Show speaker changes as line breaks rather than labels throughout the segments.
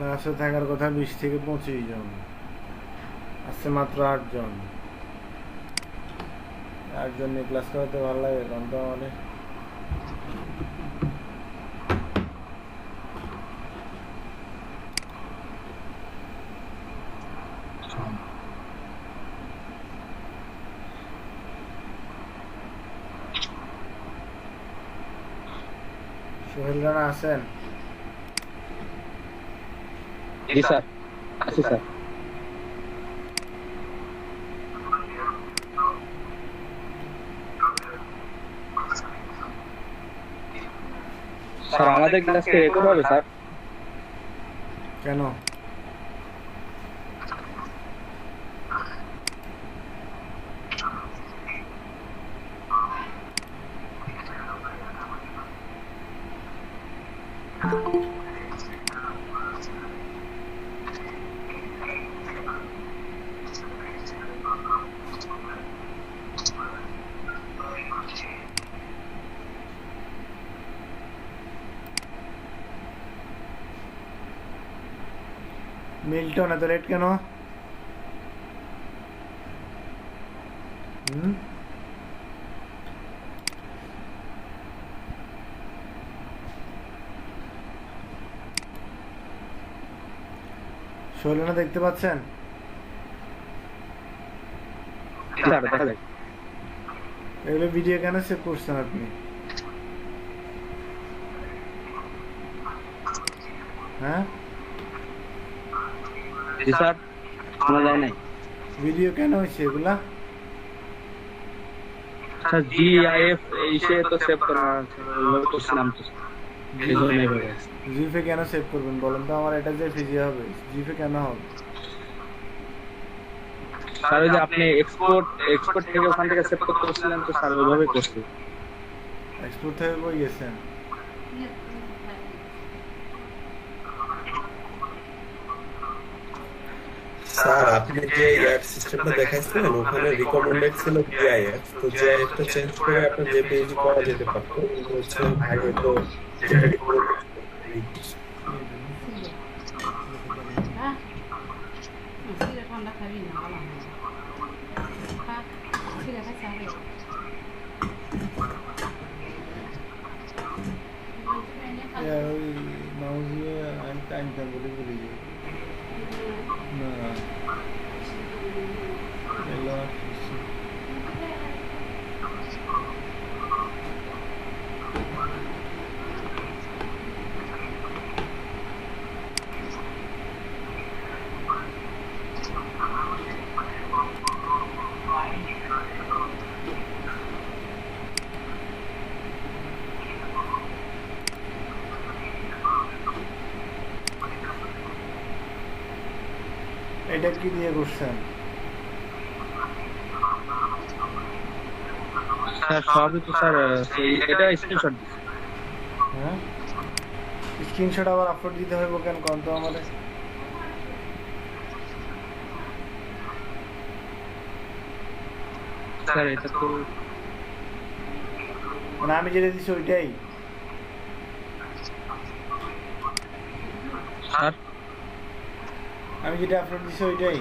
ক্লাসে থাকার কথা 20 থেকে 25 জন, আসছে মাত্র 8 জন। 8 জন নিয়ে ক্লাস করাতে ভালো লাগে? কারণ তো আমাদের সোহেল রানা আছেন?
জি স্যার, আছি স্যার। স্যার আমাদের ক্লাস কি রেকর্ড হবে স্যার?
কেন? মিল্টন এত লেট কেন? সোহেল রানা দেখতে পাচ্ছেন?
স্যার তাহলে
এগুলো ভিডিও কেন সেভ করছেন আপনি? হ্যাঁ,
জি স্যার, শোনা যায় নাই
ভিডিও কেন হয়েছে এগুলা?
স্যার। জিআইএফ এসে তো সেভ করা ওইভাবে করছিলাম তো, সেই জন্য এইভাবে আছে।
জিফে কেন সেভ করবেন বলেন তো? আমার এটা যে ফিজি হবে, জিফে কেন হবে?
স্যার ওই যে আপনি এক্সপোর্ট থেকে ওখান থেকে সেভ করতে বলছিলেন তো স্যার, ওইভাবে করছি।
এক্সপোর্ট থেকে কই গেছেন?
স্যার আপনি যে অ্যাপ সিস্টেমটা দেখাইছিলেন ওখানে রিকমেন্ডেড ছিল জিআইএফ, তো জিআইএফটা চেঞ্জ করে আপনার জেপিইজি করা যেতে পারতো, কিন্তু হচ্ছে ভাই হয়তো যেটা রিকমেন্ড
ঠান্ডা খাবি না ভালো হয় ঠিক আছে চাবে
ওই মাউজিয়ে আমি টাইম বলে বলি না এলো এটা কি দিয়ে করছেন?
স্যার সবই তো স্যার এটা স্ক্রিনশট দিচ্ছি।
হ্যাঁ, স্ক্রিনশট আবার আপলোড দিতে হইব কেন কোন তো আমাদের?
স্যার এটা তো
মানে আমি যেটা দিচ্ছি ওইটাই
স্যার,
আমি যেটা আপলোড দিচ্ছি ওইটাই।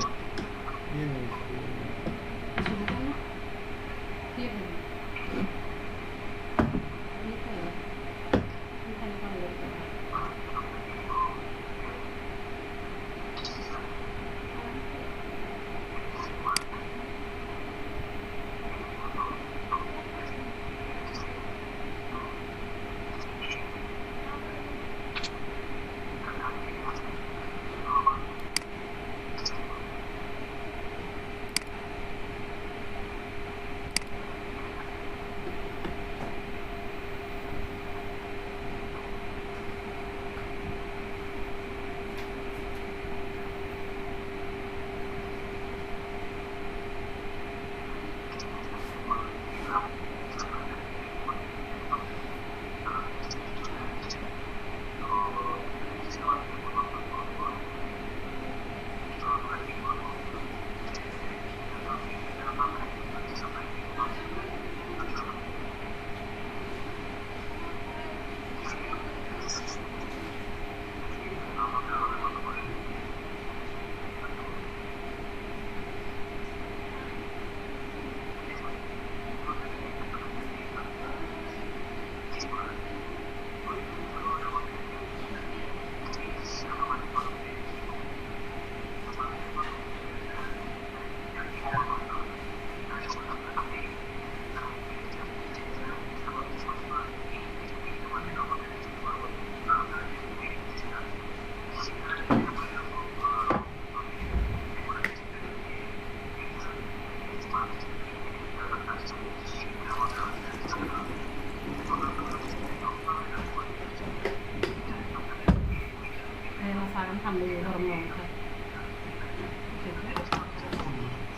খালি হরমোন খায়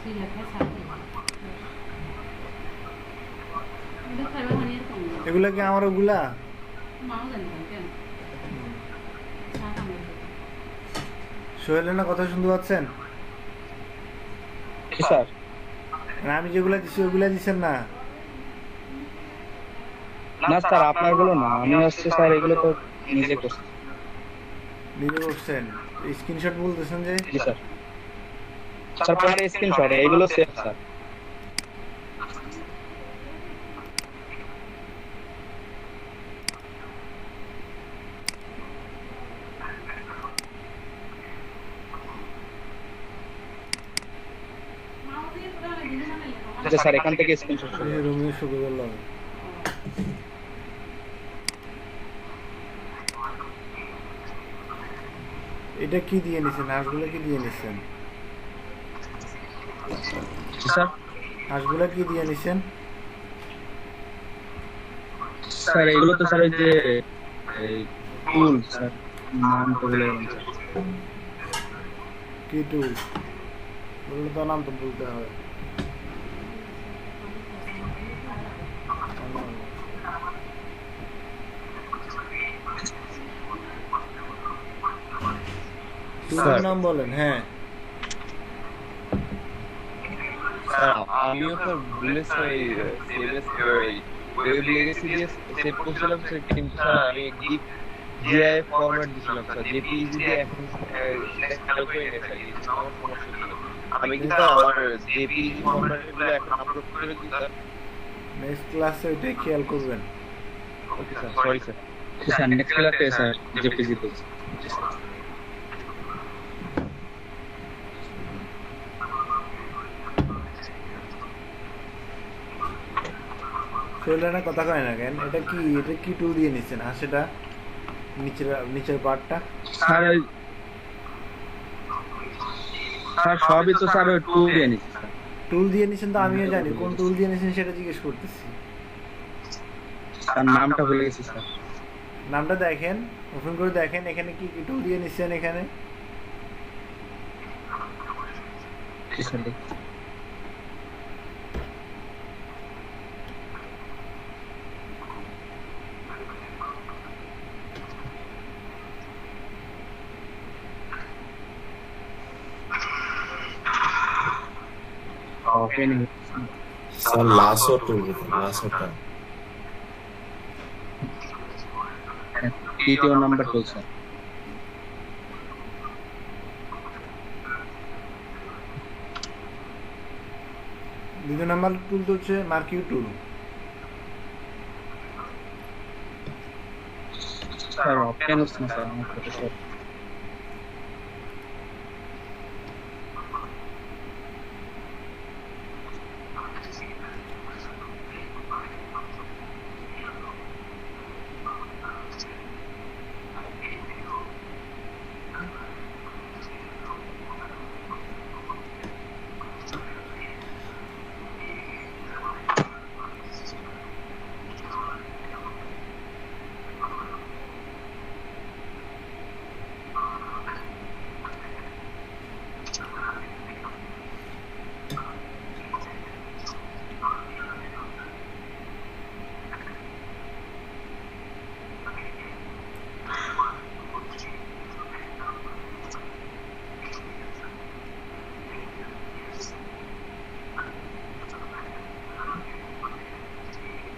সিলেটে সাথে এটা খাইবা মানে এরকম
এগুলা কি আমার ওগুলা?
মাও জানতাম কেন
সোহেলের না কথা শুনতে পাচ্ছেন?
কি স্যার?
না, আমি যেগুলা দিছি ওগুলা দিছেন না?
না স্যার, আপনারগুলো না, আমি হচ্ছে স্যার এগুলো তো নিজে করছি।
নিজে করছেন? স্ক্রিনশট বলতেছেন যে?
জি স্যার। স্যার পরে স্ক্রিনশট, এগুলো সেভ স্যার। আচ্ছা স্যার, এখান থেকে স্ক্রিনশট শুরু
এই রুমে শুরু করলাম। এটা কি দিয়ে নিছেন? হাঁসগুলা কি দিয়ে নিছেন?
স্যার।
হাঁসগুলা কি দিয়ে নিছেন?
স্যার এগুলো তো স্যার ওই যে টুল স্যার, নাম তো বলে গেলাম স্যার।
কি টুল? ওগুলো তো নাম তো বলতে হবে। টুলের নাম বলেন। হ্যাঁ,
আমিও তো ভুলেছি ওই সিএমএস ওই ওয়েব লেগেসি দিয়ে সেভ করছিলাম স্যার, কিন্তু স্যার আমি জিআইএফ ফরম্যাট দিয়েছিলাম স্যার, জেপিইজি দিয়ে এখন খেয়াল করি না স্যার, এই জন্য আমার সমস্যা ছিল। আমি কিন্তু আমার জেপিইজি ফরম্যাটগুলো এখন আপলোড করে দিই স্যার।
নেক্সট ক্লাসে ওইটাই খেয়াল করবেন।
Okay sir, sorry sir.
Sir next ক্লাসে স্যার জেপিজি বলছি।
সোহেলের না কথা কয় না কেন? এটা কি টুল দিয়ে নিছেন? হাঁসেটা নিচের পার্টটা
স্যার স্যার সবই তো স্যার ওই টুল দিয়ে নিচ্ছি স্যার।
টুল দিয়ে নিছেন তো আমিও জানি, কোন টুল দিয়ে নিছেন সেটা জিজ্ঞেস করতেছি।
স্যার নামটা ভুলে গেছি স্যার।
নামটা দেখেন, ওপেন করে দেখেন এখানে কি কি টুল দিয়ে নিছেন এখানে।
কি স্যার দেখি। ওপেনিং
স্যার লাসো টুল, লাসোটা
তৃতীয় নাম্বার টুল স্যার।
দ্বিতীয় নাম্বার টুল তো হচ্ছে মার্কিউ টুল।
স্যার ওপেন হচ্ছে না স্যার আমার কাছে স্যার।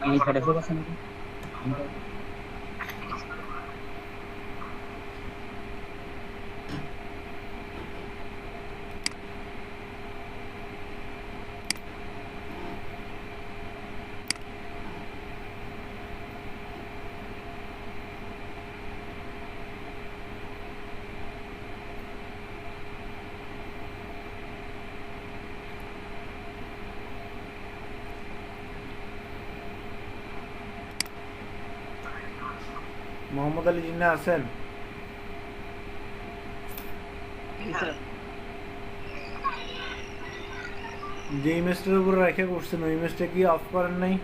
আমি ফটোশপ আছে নাকি?
মোহাম্মদ আলী জিন্না আছেন? যে ইমেজটার উপর রেখে করছেন ওই ইমেজটা কি অফ করেন নাই?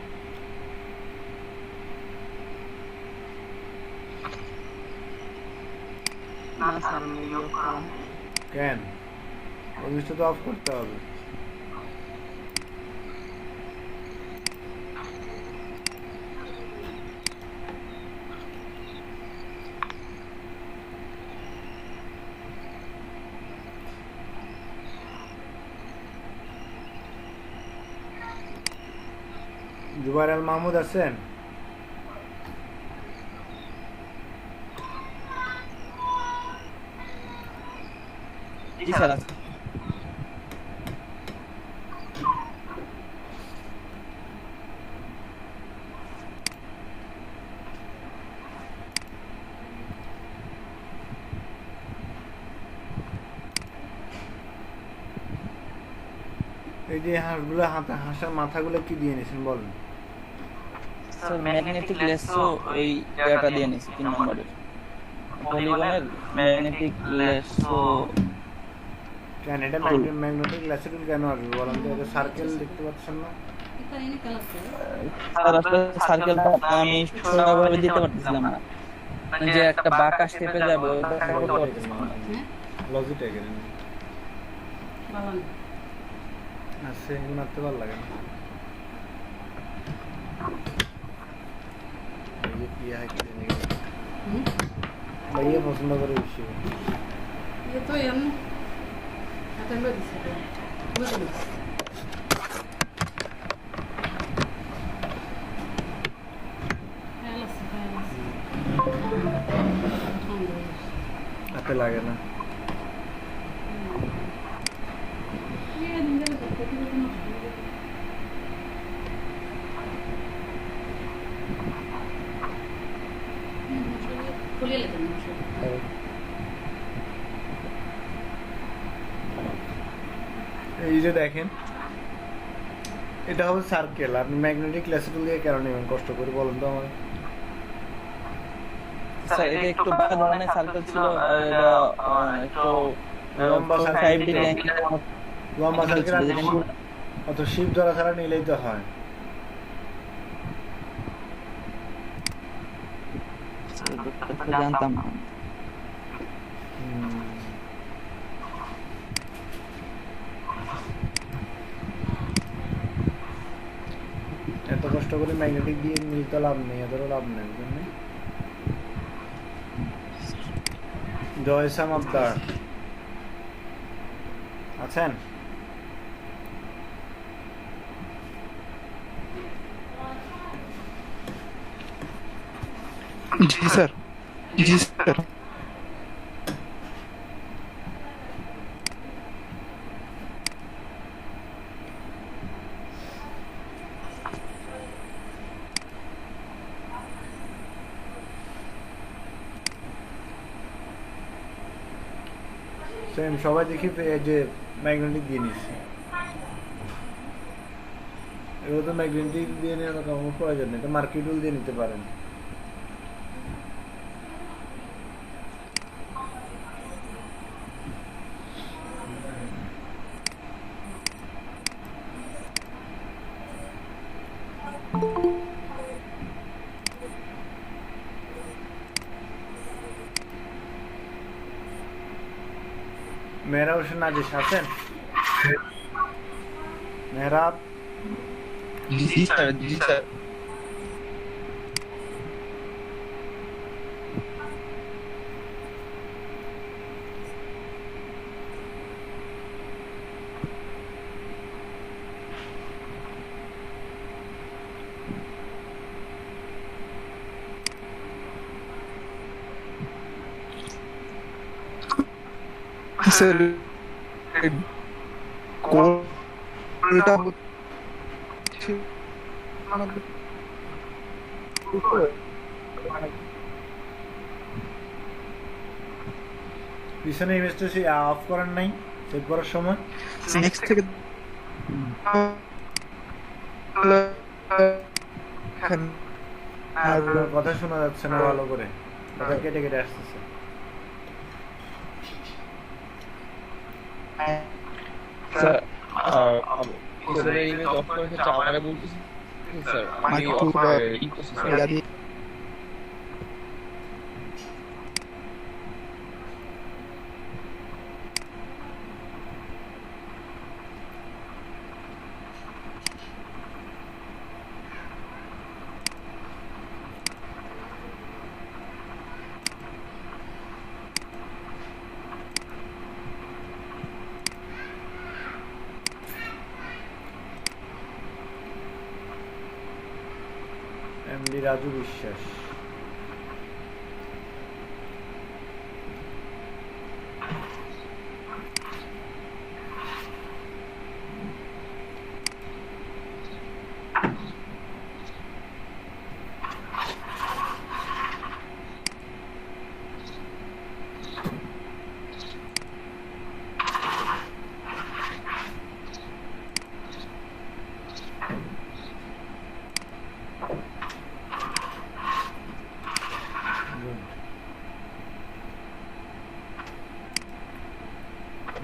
না স্যার আমি ইয়ে করা
কেন ওই জিনিসটা তো অফ করতে হবে। জুবাইর আল মাহমুদ আছেন?
জি স্যার আছে।
এই যে হাঁসগুলো হাঁসের মাথাগুলো কি দিয়ে নিয়েছেন বলেন?
স্যার ম্যাগনেটিক লেসও ওই জায়গাটা দিয়ে নিছি 3 নম্বরের পলিগনের ম্যাগনেটিক লেসও।
কেন এটা ম্যাগনেটিক ল্যাসিডুল কেন আসবে বলেন তো? এটা সার্কেল দেখতে পাচ্ছেন না?
Kita ini kalau saya,
sir আসলে সার্কেলটা আমি সঠিকভাবে দিতে পারতেছিলাম না, মানে যে একটা বাঁকা শেপে যাবে ওটা করতে পারতেছিলাম না।
লজিটেক এর
bawang.
আছে এগুলো নাড়তে ভালো লাগে না। এই যে কি হয় কি জানি ভাইয়া পছন্দ করে বেশি।
Itu yang ada yang di situ. Betul. Alas, alas.
হাতে লাগে না।
Iya, tinggal kita dulu. Kuliah lagi masuk.
এই যে দেখেন এটা হবে সার্কেল, আপনি ম্যাগনেটিক ল্যাসিডুল দিয়ে কেন নেবেন কষ্ট করে বলেন তো আমার?
স্যার এটা একটু বাঁকা ধরনের সার্কেল ছিল, আর এটা একটু
লম্বা
সাইড
সার্কেল,
দিয়ে
লম্বা সার্কেল আর অত শিপ ধরা ছাড়া নিলেই তো হয়।
জানতাম না।
এত কষ্ট করে ম্যাগনেটিক দিয়ে নিতে লাভ নেই, এদেরও লাভ নেই বুঝলেন? জয়সাম আবদার আছেন?
जी सर, जी सर।
সেম সবাই দেখি যে ম্যাগনেটিক দিয়ে নিচ্ছে, এগুলো তো ম্যাগনেটিক দিয়ে নেওয়ার কোনো প্রয়োজন নেই, তো মার্কিটুল দিয়ে নিতে পারেন। মেহরাব হোসেন নাজিস আছেন? মেহরাব
जी सर, जी सर।
सर কোনটা হচ্ছে আমাদের
পিছনে ইমেজটা সেই অফ করেন নাই সেভ করার সময়?
নেক্সট থেকে
আর কথা শোনা যাচ্ছে না ভালো করে, কথা কেটে কেটে আসতেছে।
স্যার স্যার ইমেজ অফ করে হচ্ছে আমারে বলতেছি স্যার আমি অফ ই করছি স্যার।
এমডি রাজু বিশ্বাস।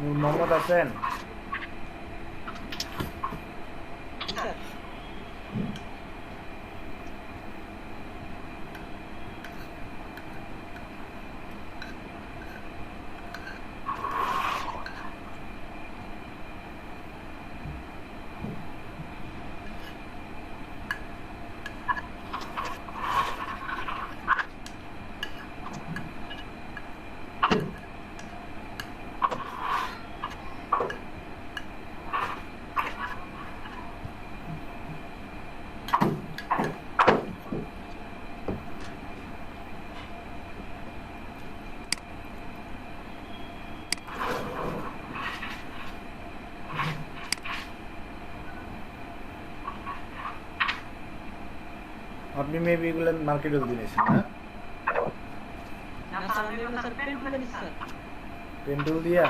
নূর মোহাম্মদ আছেন? আপনি মেবি এগুলো মার্কেটে দিয়েছেন না? পেন্টুল দিয়া?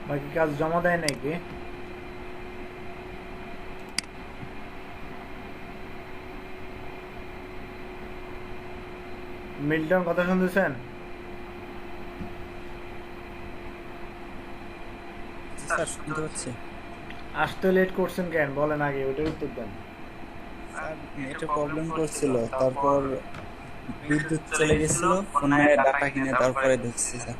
বাকি কাজ জমা দেয় নাকি? মিল্টন কথা শুনতেছেন?
স্যার শুনতে পাচ্ছি।
আসতে লেট করছেন কেন বলেন আগে, ওইটার উত্তর দেন।
স্যার নেটে প্রবলেম করছিল, তারপর বিদ্যুৎ চলে গেছিল, ফোনে ডাটা কিনে তারপরে দেখছি স্যার।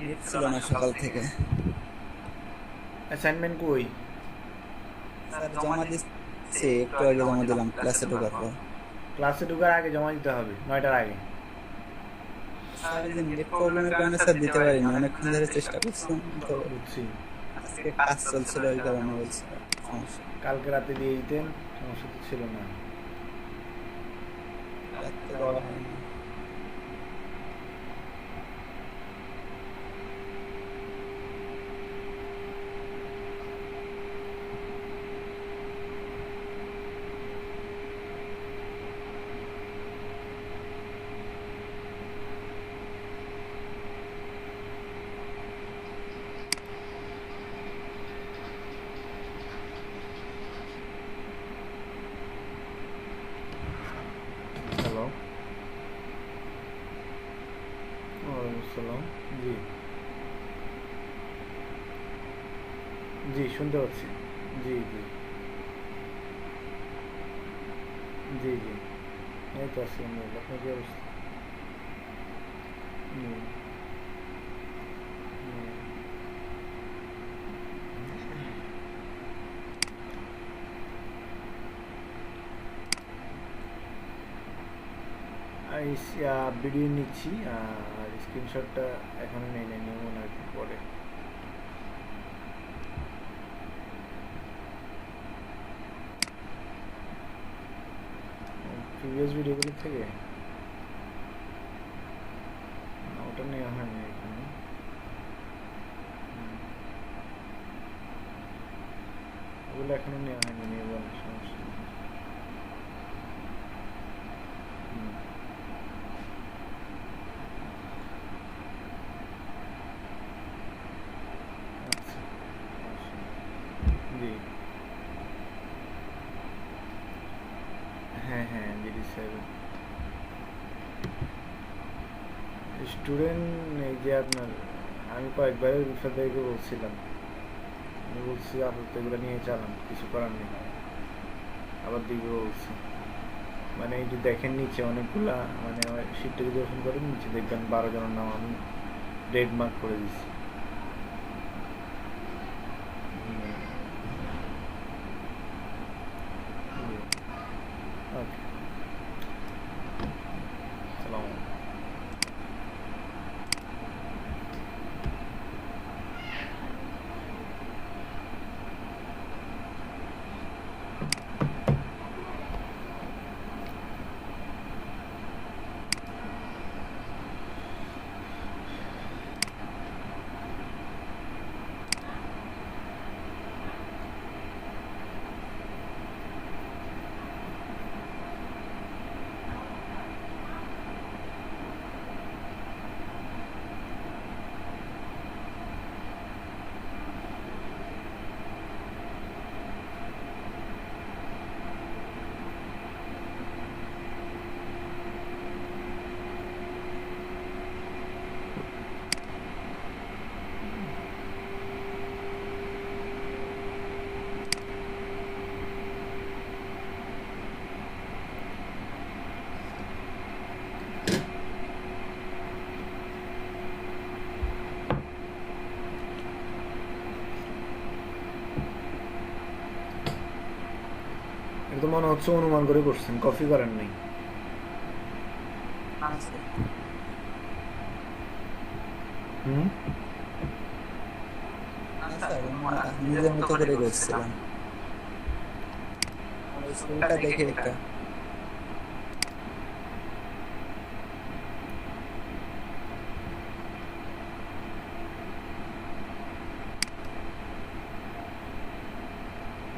নেট ছিল না সকাল থেকে।
অ্যাসাইনমেন্ট কই?
স্যার জমা দিচ্ছি, একটু আগে জমা দিলাম ক্লাসে ঢোকার পর।
ক্লাসে ঢোকার আগে জমা দিতে হবে, 9টার আগে।
স্যার এই যে নেট প্রবলেমের কারণে স্যার দিতে পারিনি, অনেকক্ষণ ধরে চেষ্টা করছিলাম, তো
বুঝছি।
আজকে কাজ চলছিল ওই কারণে বলছি সমস্যা।
কালকে রাতে দিয়ে দিতেন, সমস্যা তো ছিল না।
রাত্রে দেওয়া হয়নি।
হ্যালো, ওয়ালাইকুম আসসালাম। জি জি শুনতে পাচ্ছি। জি জি জি জি এই তো আছি আমি। আপনার কি অবস্থা? জি ভিডিও নিচ্ছি, আর স্ক্রিনশটটা এখনো নেই, নেব না একটু পরে। প্রিভিয়াস ভিডিওগুলো থেকে না, ওটা নেওয়া হয়নি এখানে। ওগুলো এখনো নেওয়া হয়নি, নেব না, সমস্যা নেই। আচ্ছা, জি হ্যাঁ স্টুডেন্ট এই যে আপনার আমি কয়েকবারই রুফাদেরকে বলছিলাম, আমি বলছি আপাতত এগুলো নিয়ে চালান, কিছু করার নেই। আবার দিকে বলছি, মানে এই যে দেখেন নিচে অনেকগুলা, মানে শিটটা যদি ওপেন করেন নিচে দেখবেন 12 জনের নাম আমি রেড মার্ক করে দিচ্ছি। ওকে, সালাম। এটা তো মনে হচ্ছে অনুমান করে করছেন, কপি করেন নাই। হুম,
নিজের মতো করে করছিলাম, স্কুলটা দেখে একটা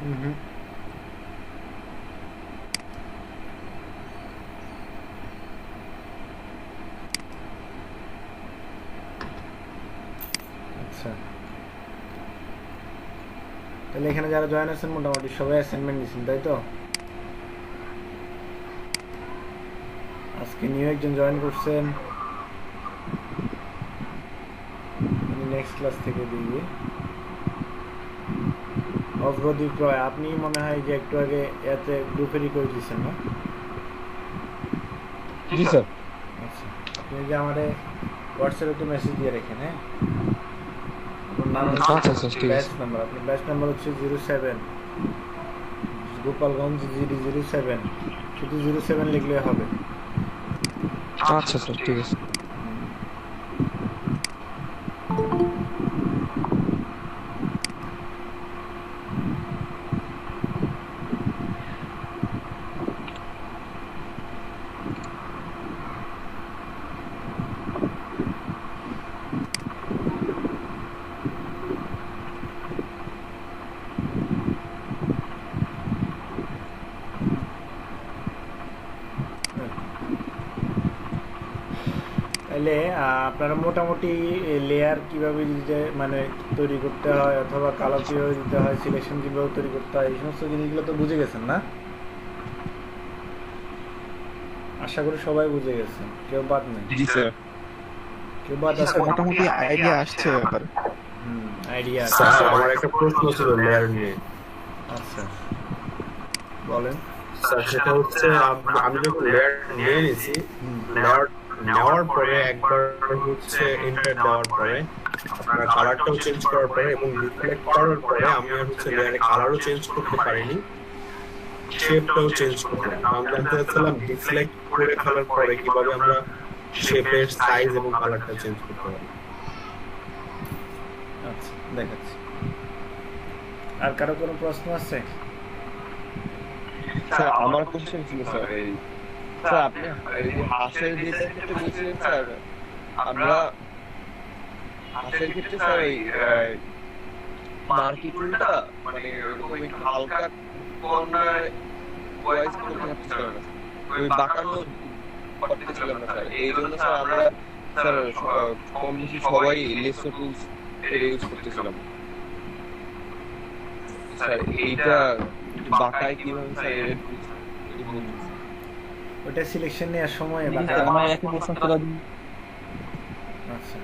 হুম। আচ্ছা, তাহলে এখানে যারা জয়েন আছেন মোটামুটি সবাই অ্যাসাইনমেন্ট নিয়েছেন, তাই তো? আজকে নিউ একজন জয়েন করছেন, নেক্সট ক্লাস থেকে দিয়ে অগ্রদীপ রয়, আপনি মনে হয় যে একটু আগে এতে গ্রুপে রিকোয়েস্ট দিচ্ছেন না?
জি স্যার।
আচ্ছা, আপনি যে আমাদের হোয়াটসঅ্যাপে একটু মেসেজ দিয়ে রাখেন, হ্যাঁ? আপনার নাম
আচ্ছা স্যার, ঠিক
ব্যাচ
আছে।
নাম্বার, আপনার ব্যাচ নাম্বার হচ্ছে 07 গোপালগঞ্জ GD07, শুধু 07 লিখলে হবে।
আচ্ছা স্যার, ঠিক আছে।
তাহলে আপনারা মোটামুটি লেয়ার কিভাবে দিতে, মানে তৈরি করতে হয়, অথবা কালার কিভাবে দিতে হয়, সিলেকশন কিভাবে তৈরি করতে হয়, এই সমস্ত জিনিসগুলো তো বুঝে গেছেন না? আশা করি সবাই বুঝে গেছেন, কেউ বাদ নেই।
জি স্যার।
কেউ বাদ আছে?
মোটামুটি আইডিয়া আসছে ব্যাপারে।
আইডিয়া আছে।
স্যার আমার একটা প্রশ্ন ছিল লেয়ার নিয়ে।
আচ্ছা, বলেন।
স্যার সেটা হচ্ছে আমি যখন লেয়ার নিয়ে নিয়েছি, লেয়ার নেওয়ার পরে একবার হচ্ছে ইন্টার দেওয়ার পরে আপনার কালারটাও চেঞ্জ করার পরে এবং রিফ্লেক্ট করার পরে আমি হচ্ছে লেয়ারে কালারও চেঞ্জ করতে পারিনি, শেপটাও চেঞ্জ করতে পারিনি। আমি জানতে চাচ্ছিলাম ডিসলাইক করে ফেলার পরে কিভাবে আমরা শেপের সাইজ এবং কালারটা চেঞ্জ করতে পারি।
আচ্ছা, দেখাচ্ছি। আর কারো কোনো প্রশ্ন আছে?
স্যার আমার কোশ্চেন ছিল স্যার, এই স্যার আপনি এই যে হাঁসের যেটা ক্ষেত্রে বলছিলেন স্যার, আমরা হাঁসের ক্ষেত্রে স্যার এই মার্কি টুলটা মানে ওরকম একটু হালকা কর্নার ওয়াইজ করতে পারছিলাম না, ওই বাঁকানো করতেছিলাম না স্যার। এই জন্য স্যার আমরা স্যার কম বেশি সবাই লেসো টুলস ইউজ করতেছিলাম স্যার। এইটা বাঁকায় কিভাবে স্যার এর
ওটা সিলেকশন নেওয়ার সময়
আমার এখন প্রশ্ন ছিল
আচ্ছা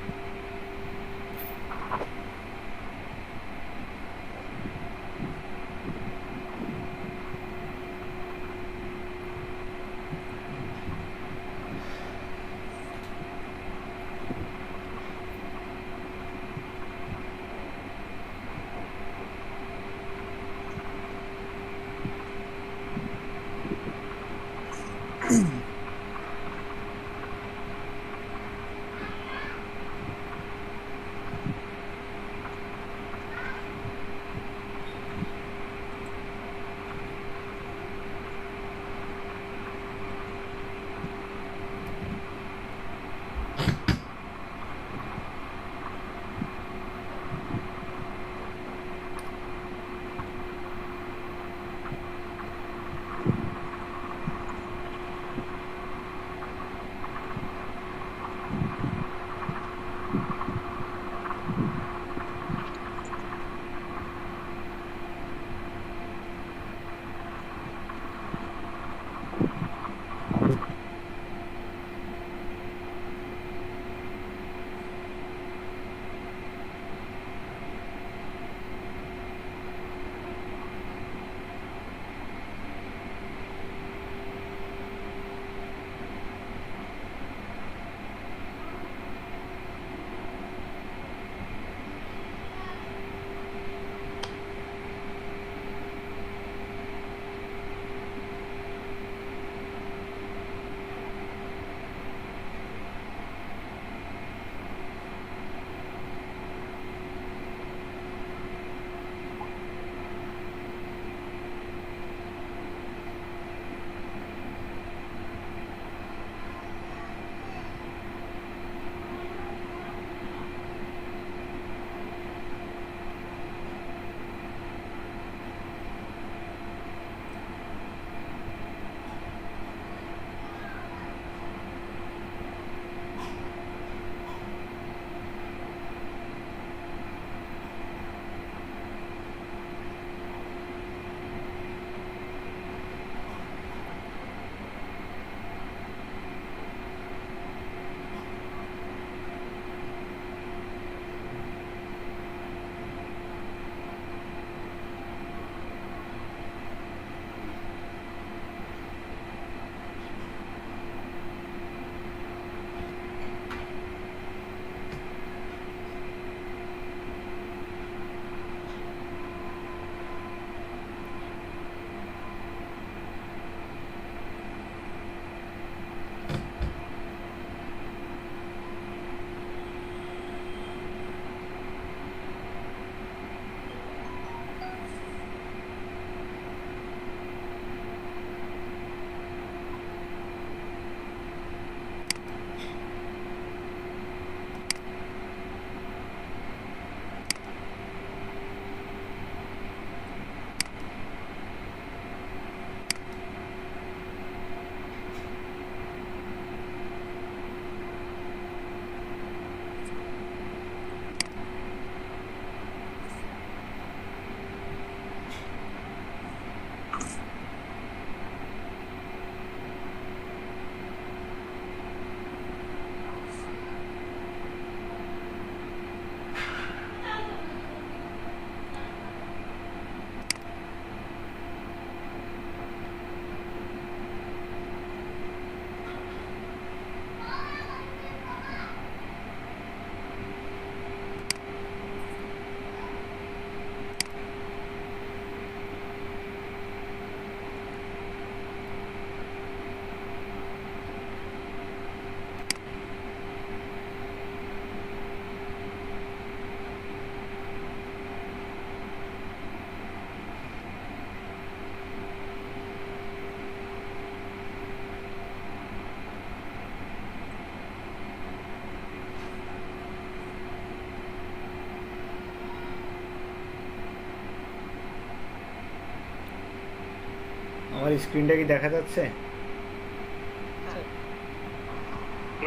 আমার স্ক্রিনটা কি দেখা যাচ্ছে?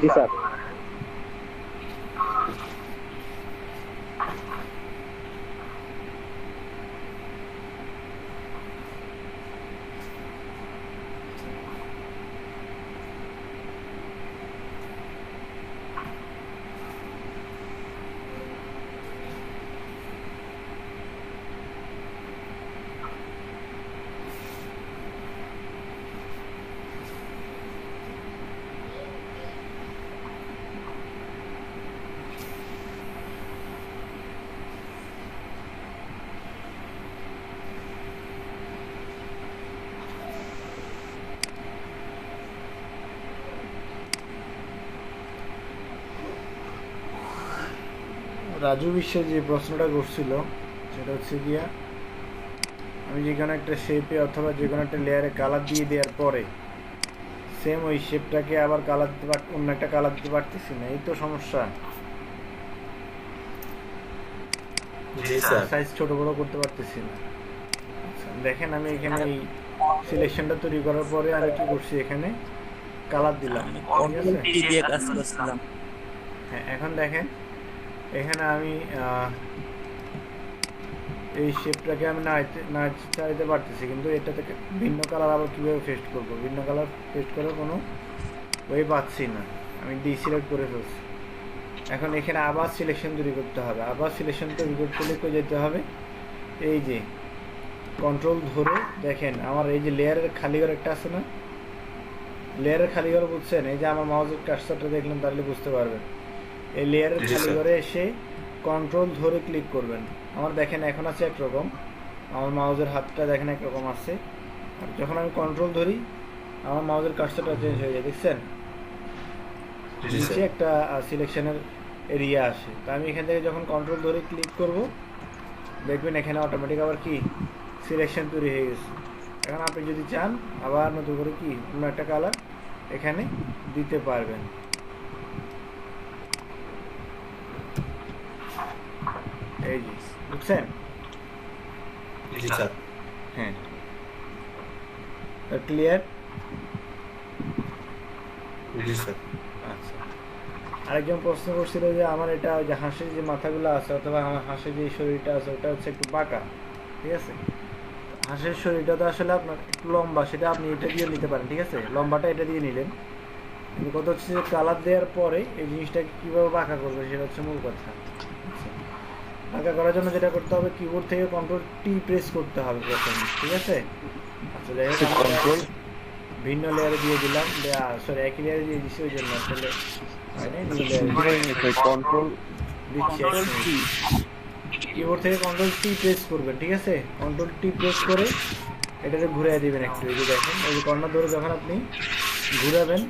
জি স্যার।
রাজু বিশ্বের যে প্রশ্নটা করছিল সেটা হচ্ছে গিয়া আমি যে কোনো একটা শেপে অথবা যে কোনো একটা লেয়ারে কালার দিয়ে দেওয়ার পরে সেম ওই শেপটাকে আবার কালার দিতে অন্য একটা কালার দিতে পারতেছি না, এই তো সমস্যা।
জি স্যার।
সাইজ ছোট বড় করতে পারতেছি না। আচ্ছা দেখেন আমি এখানে এই সিলেকশনটা তৈরি করার পরে আমি কি করছি, এখানে কালার দিলাম, ঠিক
কন্ট্রোল
আছে?
টি দিয়ে কাজ করছিলাম।
হ্যাঁ এখন দেখেন এখানে আমি এই শেপটাকে আমি না চাইতে পারতেছি, কিন্তু এটা থেকে ভিন্ন কালার আবার কীভাবে পেস্ট করব, ভিন্ন কালার পেস্ট করার কোনো ওয়ে পাচ্ছি না, আমি ডিসিলেক্ট করে ফেলছি। এখন এখানে আবার সিলেকশন তৈরি করতে হবে, আবার সিলেকশন তৈরি করতে হলে কই যেতে হবে, এই যে কন্ট্রোল ধরে দেখেন আমার এই যে লেয়ারের খালি ঘর একটা আছে না, লেয়ারের খালি ঘর বুঝছেন, এই যে আমার মাউসের কার্সারটা দেখলেন তাহলে বুঝতে পারবেন। এই লেয়ারের
জি,
খালি
স্যার।
ঘরে এসে কন্ট্রোল ধরে ক্লিক করবেন। আমার দেখেন এখন আছে একরকম, আমার মাউসের হাতটা দেখেন একরকম আছে, আর যখন আমি কন্ট্রোল ধরি আমার মাউসের কার্সারটা চেঞ্জ হয়ে যায়, দেখছেন?
জি
নিচে
স্যার।
একটা সিলেকশনের এরিয়া আসে, তো আমি এখান থেকে যখন কন্ট্রোল ধরে ক্লিক করব দেখবেন এখানে অটোমেটিক আবার কি সিলেকশন তৈরি হয়ে গেছে। এখন আপনি যদি চান আবার নতুন করে কি অন্য একটা কালার এখানে দিতে পারবেন। এই যে বুঝছেন?
জি স্যার।
হ্যাঁ ক্লিয়ার?
জি স্যার।
আচ্ছা, আরেকজন প্রশ্ন করছিল যে আমার এটা ওই যে হাঁসের যে মাথাগুলো আছে অথবা আমার হাঁসের যে শরীরটা আছে ওটা হচ্ছে একটু বাঁকা, ঠিক আছে? হাঁসের শরীরটা তো আসলে আপনার একটু লম্বা, সেটা আপনি এটা দিয়ে নিতে পারেন, ঠিক আছে? লম্বাটা এটা দিয়ে নিলেন, কিন্তু কথা হচ্ছে যে কালার দেওয়ার পরে এই জিনিসটাকে কীভাবে বাঁকা করবে সেটা হচ্ছে মূল কথা। আচ্ছা, বাঁকা করার জন্য যেটা করতে হবে কিবোর্ড থেকে কন্ট্রোল টি প্রেস করতে হবে প্রথমে, ঠিক আছে? আচ্ছা যাই হোক,
কন্ট্রোল
ভিন্ন লেয়ারে দিয়ে দিলাম, সরি একই লেয়ারে দিয়ে দিচ্ছি ওই জন্য আসলে মানে নিউ লেয়ারে
কন্ট্রোল
দিচ্ছি।
কন্ট্রোল টি
কিবোর্ড থেকে কন্ট্রোল টি প্রেস করবেন, ঠিক আছে? কন্ট্রোল টি প্রেস করে এটাকে ঘুরিয়ে দিবেন একটু, এই যে দেখেন এই যে কর্নার ধরে যখন আপনি ঘুরাবেন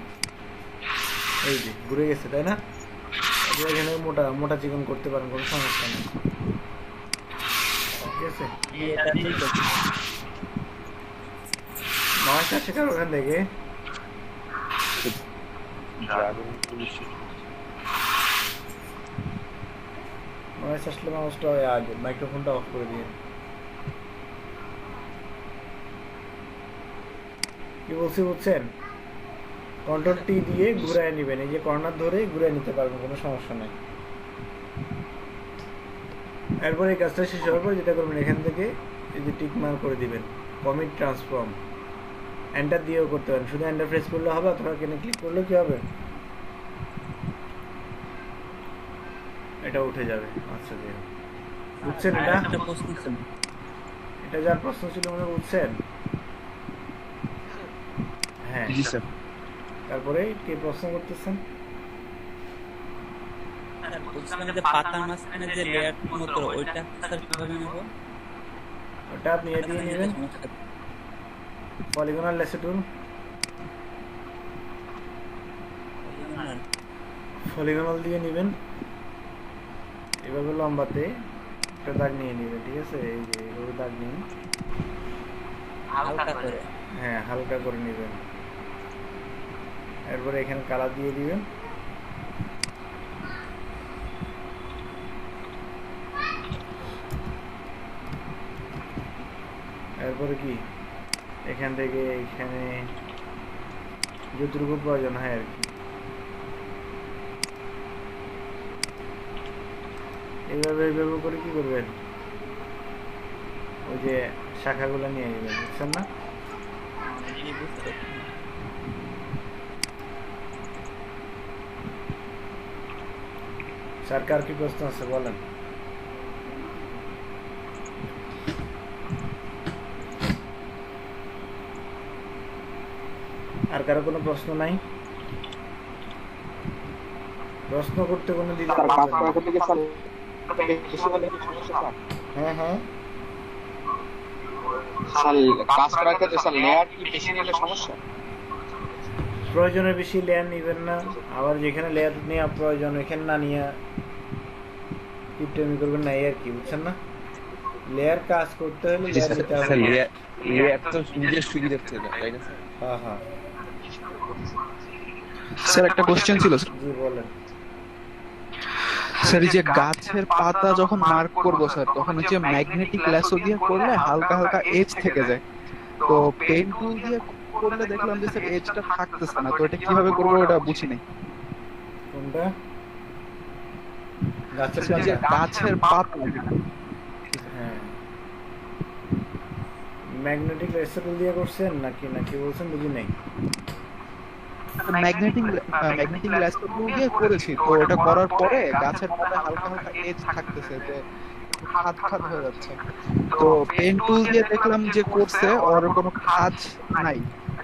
এই যে ঘুরে গেছে, তাই না? আপনি এখানে মোটা মোটা চিকন করতে পারেন, কোনো সমস্যা নেই, ঠিক আছে?
এটা ঠিক আছে।
নয়টা শেখার ওখান থেকে নয়েস আসলে মানুষটা আগে মাইক্রোফোনটা অফ করে দিয়ে। কি বলছি বুঝছেন? কন্ট্রোল টি দিয়ে ঘুরায় নেবেন, এই যে কর্নার ধরে ঘুরে নিতে পারবেন, কোনো সমস্যা নেই। এরপরে এই কাজটা শেষ হওয়ার পর যেটা করবেন এখান থেকে এই যে টিক মার্ক করে দিবেন কমিট ট্রান্সফর্ম, এন্টার দিয়েও করতে পারেন, শুধু এন্টার প্রেস করলে হবে অথবা এখানে ক্লিক করলে কি হবে এটা উঠে যাবে। আচ্ছা যাই হোক, বুঝছেন এটা?
একটা প্রশ্ন ছিল।
এটা যার প্রশ্ন ছিল মনে হয়, বুঝছেন? হ্যাঁ,
জি স্যার।
তারপরে কে প্রশ্ন করতেছেন?
স্যার, বলছিলাম যে পাতার মাঝখানে যে লেয়ার মতো ওইটা স্যার কিভাবে নেব?
ওটা আপনি এ দিয়ে নেবেন, পলিগনাল লেসে টুল, পলিগনাল দিয়ে নেবেন, এভাবে লম্বাতে একটা দাগ নিয়ে নেবেন, ঠিক আছে? এই যে এইভাবে দাগ নিয়ে
হালকা করে।
হ্যাঁ হালকা করে নেবেন, এরপরে এখানে কালার দিয়ে দিবেন, এরপরে কি এখান থেকে এখানে যতটুকু প্রয়োজন হয় আর কি এইভাবে এইভাবে করে কি করবেন, ওই যে শাখাগুলো নিয়ে নেবেন, বুঝছেন না?
এই বুঝতে পারছি।
স্যার কার কি প্রশ্ন আছে বলেন? আর কারো কোনো প্রশ্ন নাই? প্রশ্ন করতে কোনো দিন হ্যাঁ হ্যাঁ
কাজ করার ক্ষেত্রে স্যার লেয়ার কি বেশি নিলে সমস্যা?
প্রয়োজনের বেশি লেয়ার নেবেন না, আবার যেখানে লেয়ার নেওয়া প্রয়োজন এখানে না নিয়ে কিপটেমি করবেন না, এই আর কি, বুঝছেন না? লেয়ার কাজ করতে হলে লেয়ার নিতে হবে।
স্যার লেয়ার তো নিজের সুবিধার্থে তাই না স্যার?
হ্যাঁ হ্যাঁ,
স্যার একটা কোশ্চেন ছিল স্যার।
জি বলেন।
স্যার এই যে গাছের পাতা যখন মার্ক করবো স্যার, তখন হচ্ছে ম্যাগনেটিক ল্যাসো দিয়ে করলে হালকা হালকা এজ থেকে যায়, তো পেন টুল দিয়ে করলে দেখলাম যে স্যার এজটা থাকতেছে না, তো এটা কিভাবে করবো ওটা বুঝি নাই।
কোনটা? গাছের
স্যার, এই যে
পাতা?
গাছের পাতা,
হ্যাঁ, ম্যাগনেটিক রেসিপল দিয়ে করছেন নাকি নাকি বলছেন, বুঝি নাই।
ম্যাগনেটিক ল্যাসো দিয়ে করেছি, তো এটা করার পরে গাছের পাতা হালকা হালকা এজ থাকতেছে, যে খাদ খাদ হয়ে যাচ্ছে। তো পেন টুল দিয়ে দেখলাম যে করছে ওর কোনো খাদ নাই,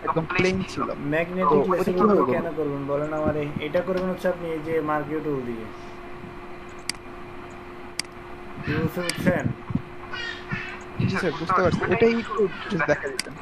একদম প্লেন ছিল।
ম্যাগনেটিক
তো ওটা
রেসিপল
কিভাবে
দিয়ে
করবো?
কেন করবেন বলেন আমারে? এটা করবেন হচ্ছে আপনি এই যে মার্কিউ টুল দিয়ে। কি বলছে বুঝছেন?
জি স্যার, বুঝতে পারছি, এটাই একটু just দেখা দিতেন।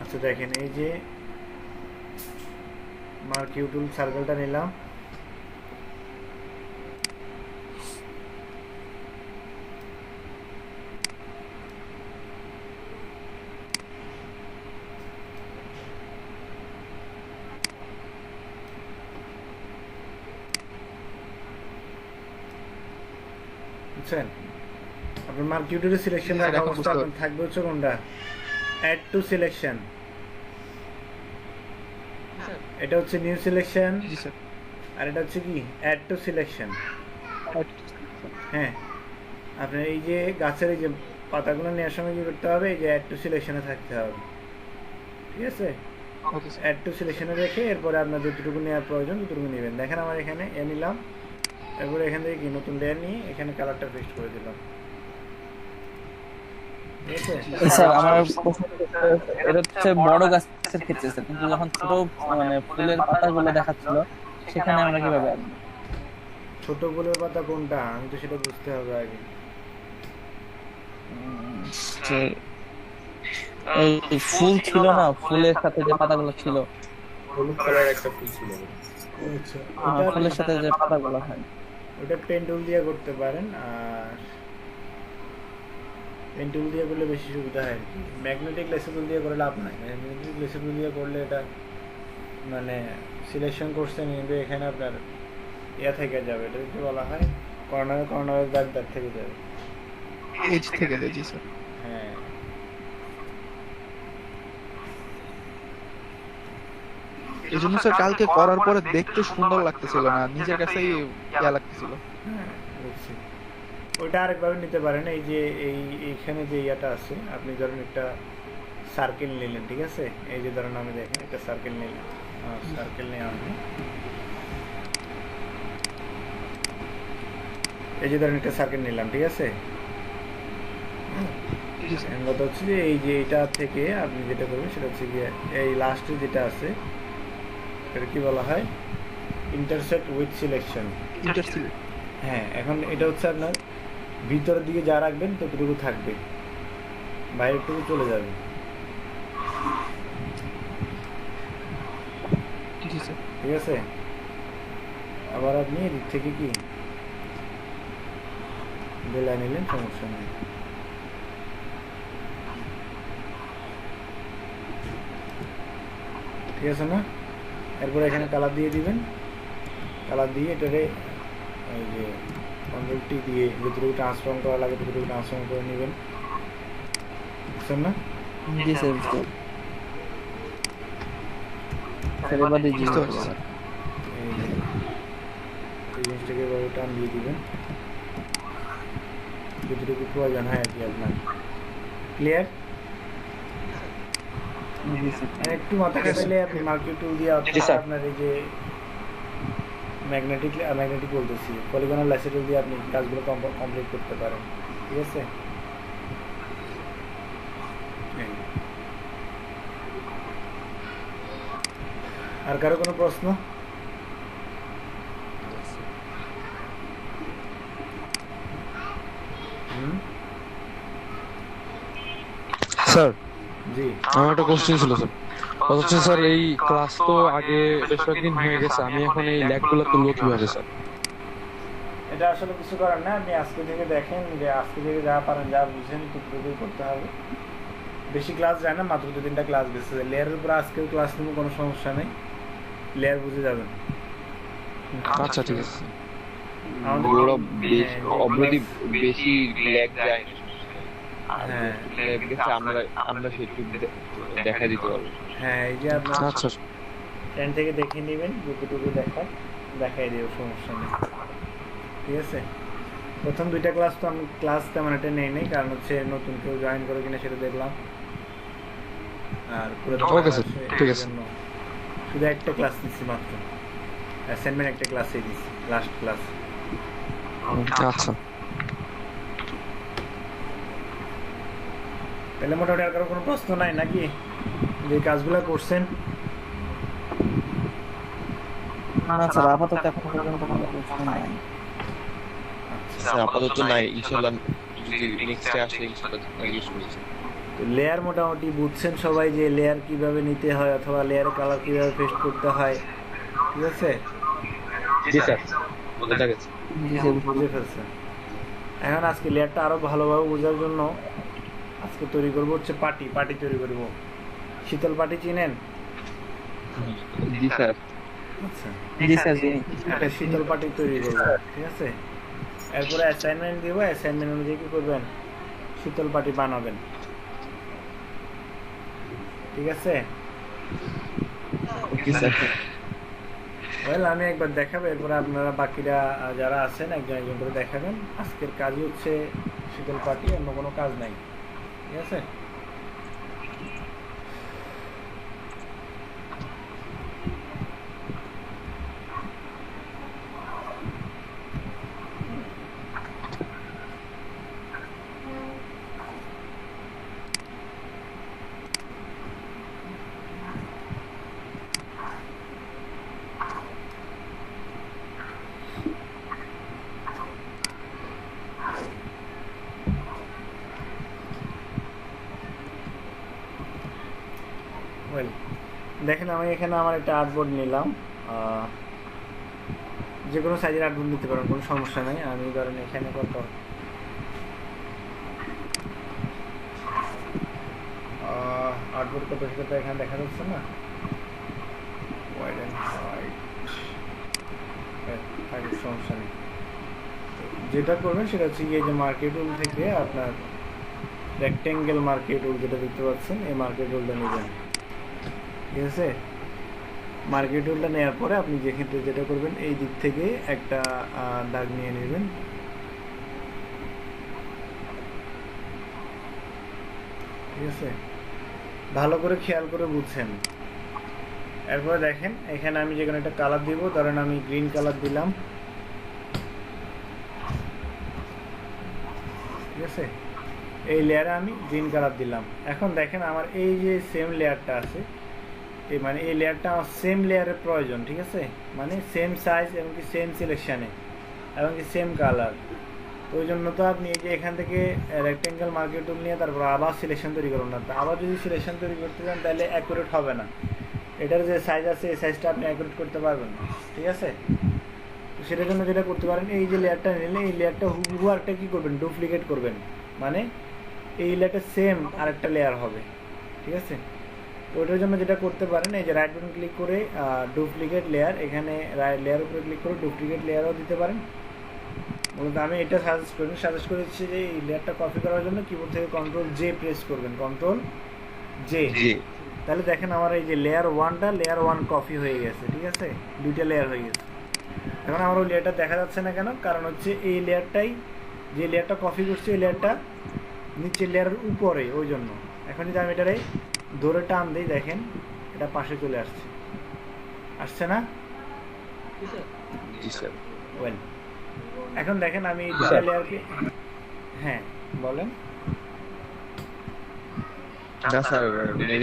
আচ্ছা দেখেন, এই যে মার্কিউ টুল সার্কেলটা নিলাম, বুঝছেন? আপনার মার্কিউ টুলের সিলেকশন
হ্যাঁ,
রাখা
এখন
অবস্থা
বুঝতে
আপনার থাকবে হচ্ছে কোনটা? Add to selection. এটা হচ্ছে নিউ সিলেকশন,
জি স্যার।
আর এটা হচ্ছে কি অ্যাড টু সিলেকশন। হ্যাঁ, আপনার এই যে গাছের এই যে পাতাগুলো নেওয়ার সময় কি করতে হবে? এই যে অ্যাড টু সিলেকশনে থাকতে হবে, ঠিক আছে?
Okay sir.
অ্যাড টু সিলেকশনে রেখে এরপরে আপনার যতটুকু নেওয়ার প্রয়োজন ততটুকু নেবেন। দেখেন আমার এখানে এ নিলাম, এরপরে এখান থেকে কি নতুন লেয়ার নিয়ে এখানে কালারটা পেস্ট করে দিলাম, ঠিক আছে?
স্যার আমার প্রশ্ন হচ্ছে, এটা হচ্ছে বড় গাছের ক্ষেত্রে স্যার, কিন্তু যখন ছোট মানে ফুলের পাতাগুলো দেখাচ্ছিল সেখানে আমরা কিভাবে আনবো?
ছোট ফুলের পাতা কোনটা আমি তো সেটা বুঝতে হবে আগে।
যে এই ফুল ছিল না, ফুলের সাথে যে পাতাগুলো ছিল,
হলুদ কালার একটা ফুল ছিল।
আচ্ছা,
ফুলের সাথে যে পাতাগুলো হয়,
ওটা পেন টুল দিয়ে করতে পারেন, আর পেন টুল দিয়ে করলে বেশি সুবিধা হয় আর কি। ম্যাগনেটিক লেসিবল দিয়ে করে লাভ নাই। ম্যাগনেটিক লেসিবল দিয়ে করলে এটা মানে সিলেকশন করছেন কিন্তু এখানে আপনার ইয়া থেকে যাবে, এটা কি বলা হয়, কর্নারের দাগ দাগ থেকে যাবে।
এজ থেকে যায়, জি স্যার।
হ্যাঁ,
এই জন্য স্যার কালকে করার পরে দেখতে সুন্দর লাগতেছিল না, নিজের কাছেই ইয়া লাগতেছিল।
হ্যাঁ বুঝছি। ওইটা আরেকভাবে নিতে পারেন, এই যে এইখানে যে ইয়াটা আছে, আপনি ধরেন একটা সার্কেল নিলেন, ঠিক আছে? এই যে ধরেন আমি দেখেন একটা সার্কেল নিলাম, সার্কেল নিয়ে আমি এই যে ধরেন একটা সার্কেল নিলাম, ঠিক আছে? কথা হচ্ছে যে এই যে এটা থেকে আপনি যেটা করবেন সেটা হচ্ছে গিয়ে এই লাস্টে যেটা আছে এটা কি বলা হয়, ইন্টারসেক্ট উইথ সিলেকশন। হ্যাঁ, এখন এটা হচ্ছে আপনার ভিতরের দিকে যা রাখবেন ততটুকু থাকবে, বাইরেটুকু চলে যাবে,
জি স্যার।
ঠিক আছে? আবার আপনি এদিক থেকে কি বেলা নিলেন, সমস্যা নেই। ঠিক আছে না? এরপর এখানে কালার দিয়ে দিবেন, কালার দিয়ে এটারে এই যে কন্ট্রোল-টি দিয়ে যতটুকু ট্রান্সফর্ম করা লাগে ততটুকু ট্রান্সফর্ম করে নেবেন, বুঝছেন না?
জি স্যার, বুঝতে স্যার এবার দিয়ে
বুঝতে পারছি স্যার।
এই যে এই জিনিসটাকে এভাবে টান দিয়ে দিবেন যতটুকু প্রয়োজন হয় আর কি আপনার। ক্লিয়ার?
জি স্যার।
আর একটু মাথা খাটালে আপনি মার্কিউ টুল দিয়ে
জি, স্যার।
আপনার এই যে ম্যাগনেটিক বলতেছি, পলিগনাল ল্যাসেটর দিয়ে আপনি কাজগুলো কমপ্লিট করতে পারেন। ঠিক আছে, এই। আর কারো কোনো প্রশ্ন?
স্যার
জি,
আমার একটা কোশ্চেন ছিল স্যার। অথচ স্যার এই ক্লাস তো আগে বেশ কয়েকদিন হয়ে গেছে, আমি এখন এই ল্যাগগুলো তুলবো কিভাবে স্যার?
এটা আসলে কিছু করার না, আপনি আজকে থেকে দেখেন যে আজকে থেকে যা পারেন যা বুঝেন টুকটুকুই করতে হবে। বেশি ক্লাস যায় না, মাত্র 2-3টা ক্লাস গেছে। লেয়ারের উপর আজকেও ক্লাস নেব, কোনো সমস্যা নেই, লেয়ার বুঝে যাবেন।
আচ্ছা ঠিক আছে।
আমাদের
ওগুলো
হ্যাঁ,
অবধি বেশি ল্যাগ যায়
হ্যাঁ
ল্যাগ গেছে, আমরা সেটুকু দেখা দিতে পারবো।
হ্যাঁ, এই যে আপনার
আচ্ছা
10 থেকে দেখে নেবেন, টুকু দেখাই দেবো, সমস্যা নেই। ঠিক আছে, প্রথম 2টা ক্লাস তো আমি ক্লাস তেমন একটা নেই কারণ হচ্ছে নতুন কেউ জয়েন করে কিনা সেটা দেখলাম। আর পুরো
ওকে স্যার, ঠিক আছে।
শুধু একটা ক্লাস নিচ্ছি মাত্র, অ্যাসাইনমেন্ট একটা ক্লাসই দিচ্ছি, লাস্ট ক্লাস।
আচ্ছা
তাহলে মোটামুটি আর কারো কোনো প্রশ্ন নাই নাকি, যে কাজগুলো করছেন?
না স্যার, আপাতত এখন পর্যন্ত কোনো প্রশ্ন নাই।
স্যার আপাতত নাই, ইনশাআল্লাহ যদি নেক্সটে আসে ইনশাআল্লাহ ইউজ করব।
তো লেয়ার মোটামুটি বুঝছেন সবাই যে লেয়ার কিভাবে নিতে হয় অথবা লেয়ারের কালার কিভাবে পেস্ট করতে হয়। ঠিক আছে,
জি স্যার, বোঝা গেছে।
জি স্যার,
বুঝে ফেলছেন। এখন আজকে লেয়ারটা আরো ভালোভাবে বোঝার জন্য আজকে তৈরি করবো হচ্ছে পাটি তৈরি করব। শীতল পাটি চিনেন?
জি স্যার।
আচ্ছা,
জি স্যার, জি।
একটা শীতল পাটি তৈরি করবো। ঠিক আছে, এরপরে অ্যাসাইনমেন্ট দিব, অ্যাসাইনমেন্ট অনুযায়ী কি করবেন, শীতল পাটি বানাবেন। ঠিক আছে,
ওকে স্যার।
ওয়েল আমি একবার দেখাবো, এরপরে আপনারা বাকিরা যারা আছেন একজন একজন করে দেখাবেন। আজকের কাজই হচ্ছে শীতল পাটি, অন্য কোনো কাজ নাই। ঠিক আছে, ওয়েল দেখেন আমি এখানে আমার একটা আর্টবোর্ড নিলাম, যে কোনো সাইজের আর্টবোর্ড নিতে পারেন, কোনো সমস্যা নেই। আমি ধরেন এখানে কত আর্টবোর্ড কত সেটা এখানে দেখা যাচ্ছে না, হোয়াইট অ্যান্ড হোয়াইট, সমস্যা নেই। যেটা করবেন সেটা হচ্ছে এই যে মার্কেট টুল থেকে আপনার রেক্টেঙ্গেল মার্কেট টুল যেটা দেখতে পাচ্ছেন, এই মার্কেট টুলটা নেবেন। ঠিক আছে, মার্কেট টুলটা নেওয়ার পরে আপনি যেক্ষেত্রে যেটা করবেন, এই দিক থেকে একটা দাগ নিয়ে নেবেন। ঠিক আছে, ভালো করে খেয়াল করে বুঝছেন। এরপরে দেখেন এখানে আমি যেখানে একটা কালার দিব, ধরেন আমি গ্রিন কালার দিলাম। ঠিক আছে, এই লেয়ারে আমি গ্রিন কালার দিলাম। এখন দেখেন আমার এই যে সেম লেয়ারটা আছে, এই মানে এই লেয়ারটা আমার সেম লেয়ারের প্রয়োজন। ঠিক আছে, মানে সেম সাইজ এবং কি সেম সিলেকশানে এবং কি সেম কালার। ওই জন্য তো আপনি এই যে এখান থেকে রেক্টেঙ্গেল মার্কেট টুল নিয়ে তারপর আবার সিলেকশন তৈরি করুন না। আবার যদি সিলেকশন তৈরি করতে চান তাহলে অ্যাকুরেট হবে না, এটার যে সাইজ আছে এই সাইজটা আপনি অ্যাকুরেট করতে পারবেন না। ঠিক আছে, তো সেটার জন্য যেটা করতে পারেন, এই যে লেয়ারটা নিলে এই লেয়ারটা হুবহু আরেকটা কী করবেন, ডুপ্লিকেট করবেন, মানে এই লেয়ারটা সেম আরেকটা লেয়ার হবে। ঠিক আছে, তো ওটার জন্য যেটা করতে পারেন, এই যে রাইট বাটন ক্লিক করে ডুপ্লিকেট লেয়ার, এখানে লেয়ার উপরে ক্লিক করে ডুপ্লিকেট লেয়ারও দিতে পারেন। মূলত আমি এটা সাজেস্ট করেছি যে এই লেয়ারটা কপি করার জন্য কিবোর্ড থেকে Ctrl+J প্রেস করবেন, Ctrl+J। তাহলে দেখেন আমার এই যে লেয়ার 1টা লেয়ার 1 কপি হয়ে গেছে। ঠিক আছে, 2টা লেয়ার হয়ে গেছে। এখন আমার ওই লেয়ারটা দেখা যাচ্ছে না কেন, কারণ হচ্ছে এই লেয়ারটাই, যে লেয়ারটা কপি করছে এই লেয়ারটা নিচের লেয়ারের উপরে, ওই জন্য। এখন যদি আমি এটারে ধরে টান দিই, দেখেন এটা পাশে চলে আসছে না?
জি
জি স্যার।
ওয়েল এখন দেখেন আমি এই দুটা লেয়ারকে, হ্যাঁ বলেন।
না স্যার,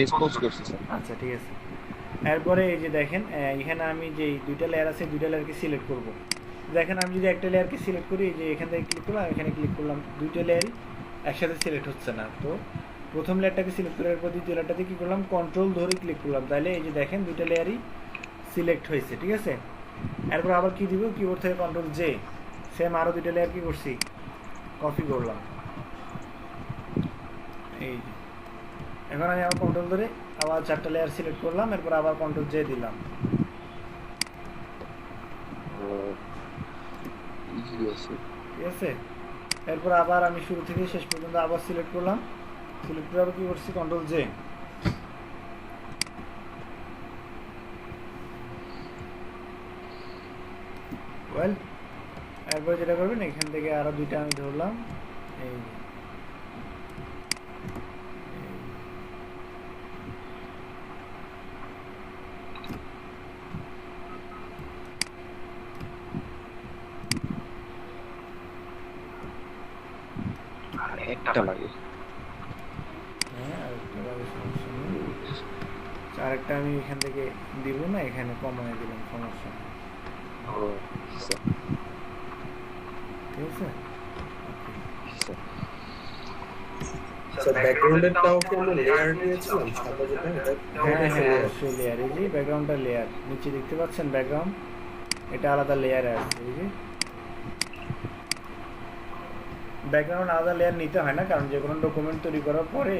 রেসপন্স করছি স্যার।
আচ্ছা ঠিক আছে। এরপরে এই যে দেখেন এখানে আমি যে দুইটা লেয়ার আছে দুইটা লেয়ারকে সিলেক্ট করব। দেখেন আমি যদি একটা লেয়ারকে সিলেক্ট করি, এই যে এখান থেকে ক্লিক করলাম, এখানে ক্লিক করলাম, দুইটা লেয়ারই একসাথে সিলেক্ট হচ্ছে না। তো প্রথম লেয়ারটাকে সিলেক্ট করার পর দ্বিতীয় লেয়ারটাতে কী করলাম, কন্ট্রোল ধরে ক্লিক করলাম, তাহলে এই যে দেখেন দুইটা লেয়ারই সিলেক্ট হয়েছে, ঠিক আছে। এরপর আবার কী দিব, কিবোর্ড থেকে কন্ট্রোল জে, সেম আরও দুইটা লেয়ার কী করছি, কপি করলাম। এই যে এখন আমি আবার কন্ট্রোল ধরে আবার চারটা লেয়ার সিলেক্ট করলাম, এরপর আবার কন্ট্রোল জে দিলাম, ঠিক আছে। এরপর আবার আমি শুরু থেকে শেষ পর্যন্ত আবার সিলেক্ট করলাম, সিলেক্ট করে আবার কী করছি, কন্ট্রোল জে। ওয়েল এরপর যেটা করবেন, এখান থেকে আরও দুইটা আমি ধরলাম, এই
একটা লাগে।
হ্যাঁ আরেকটা আমি এখান থেকে দিব না, এখানে কমায় দিলাম, সমস্যা নেই, ঠিক আছে।
স্যার ব্যাকগ্রাউন্ডেরটাও কি আমরা লেয়ার নিয়েছিলাম সাদা যেটা,
হ্যাঁ হ্যাঁ অবশ্যই লেয়ার। এই যে ব্যাকগ্রাউন্ডটা লেয়ার, নিচে দেখতে পাচ্ছেন ব্যাকগ্রাউন্ড, এটা আলাদা লেয়ারে আছে। এই যে ব্যাকগ্রাউন্ড আলাদা লেয়ার নিতে হয় না, কারণ যে কোনো ডকুমেন্ট তৈরি করার পরে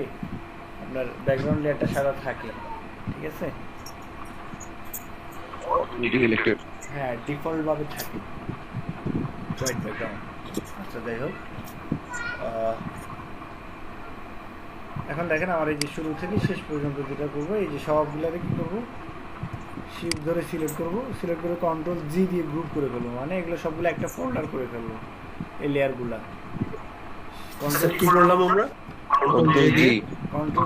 আপনার ব্যাকগ্রাউন্ড লেয়ারটা সাদা থাকে, ঠিক আছে। হ্যাঁ ডিফল্ট ভাবে থাকে হোয়াইট ব্যাকগ্রাউন্ড। আচ্ছা যাই হোক, এখন দেখেন আমার এই যে শুরু থেকে শেষ পর্যন্ত যেটা করবো, এই যে সবগুলোকে কী করবো, শিফট ধরে সিলেক্ট করবো, সিলেক্ট করে কন্ট্রোল জি দিয়ে গ্রুপ করে ফেলবো, মানে এগুলো সবগুলো একটা ফোল্ডার করে ফেলবো, এই লেয়ারগুলা।
কি করলাম আমরা,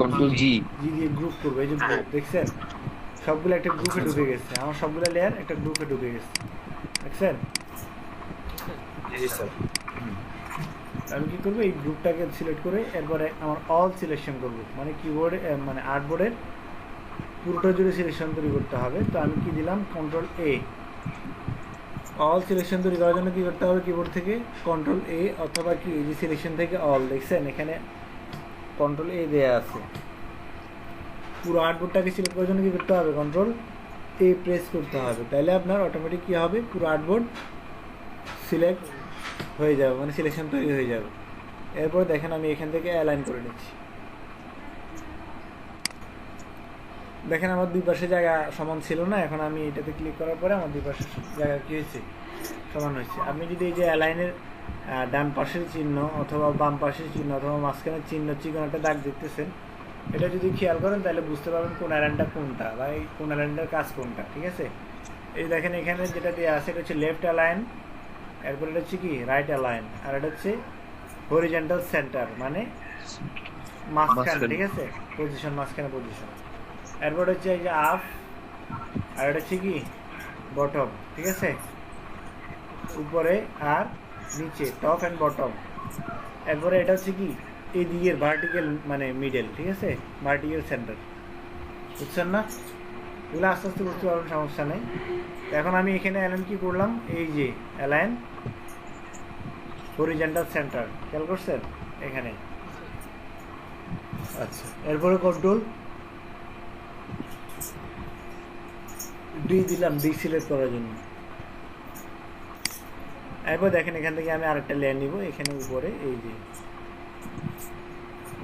কন্ট্রোল জি
দিয়ে গ্রুপ করবো। এই যে গ্রুপ দেখছেন, সবগুলো একটা গ্রুপে ঢুকে গেছে, আমার সবগুলো লেয়ার একটা গ্রুপে ঢুকে গেছে, দেখছেন।
জি স্যার।
আমি কী করবো, এই গ্রুপটাকে সিলেক্ট করে এরপরে আমার অল সিলেকশন করবো, মানে কিবোর্ডে মানে আর্টবোর্ডের পুরোটা জুড়ে সিলেকশন তৈরি করতে হবে। তো আমি কি দিলাম, কন্ট্রোল এ। অল সিলেকশন তৈরি করার জন্য কী করতে হবে, কিবোর্ড থেকে কন্ট্রোল এ অথবা কি এই যে সিলেকশন থেকে অল, দেখছেন এখানে কন্ট্রোল এ দেয়া আছে। পুরো আর্টবোর্ডটাকে সিলেক্ট করার জন্য কী করতে হবে, কন্ট্রোল এ প্রেস করতে হবে, তাহলে আপনার অটোমেটিক কী হবে, পুরো আর্টবোর্ড সিলেক্ট হয়ে যাবে, মানে সিলেকশন তৈরি হয়ে যাবে। এরপর দেখেন আমি এখান থেকে অ্যালাইন করে নিচ্ছি, দেখেন আমার দুই পাশে জায়গা সমান ছিল না, এখন আমি এটাতে ক্লিক করার পরে আমার দুই পাশের জায়গা কী হয়েছে, সমান হয়েছে। আপনি যদি এই যে অ্যালাইনের ডান পাশের চিহ্ন অথবা বাম পাশের চিহ্ন অথবা মাঝখানের চিহ্ন চিকন একটা দাগ দেখতেছেন, এটা যদি খেয়াল করেন তাহলে বুঝতে পারবেন কোন অ্যালাইনটা কোনটা বা এই কোন অ্যালাইনটার কাজ কোনটা, ঠিক আছে। এই দেখেন এখানে যেটা দেওয়া আছে এটা হচ্ছে লেফট অ্যালাইন, এরপর এটা হচ্ছে কি রাইট অ্যালাইন, আর এটা হচ্ছে হরিজন্টাল সেন্টার, মানে মাঝখানে, ঠিক আছে, পজিশন, মাঝখানে পজিশন। এরপর হচ্ছে এই যে আপ, আর এটা হচ্ছে কি বটম, ঠিক আছে, উপরে আর নিচে, টপ অ্যান্ড বটম। এরপরে এটা হচ্ছে কি এই দিকের ভার্টিক্যাল মানে মিডল, ঠিক আছে, ভার্টিক্যাল সেন্টার, বুঝছেন না? এগুলো আস্তে আস্তে বুঝতে পারবেন, সমস্যা নেই। এখন আমি এখানে অ্যালাইন কি করলাম, এই যে অ্যালাইন হরিজন্টাল সেন্টার, খেয়াল করছেন এখানে। আচ্ছা এরপরে কন্ট্রোল ডি দিলাম, ডি সিলেক্ট করার জন্য। এরপর দেখেন এখান থেকে আমি আরেকটা লেয়ার নিব, এখানে উপরে এই যে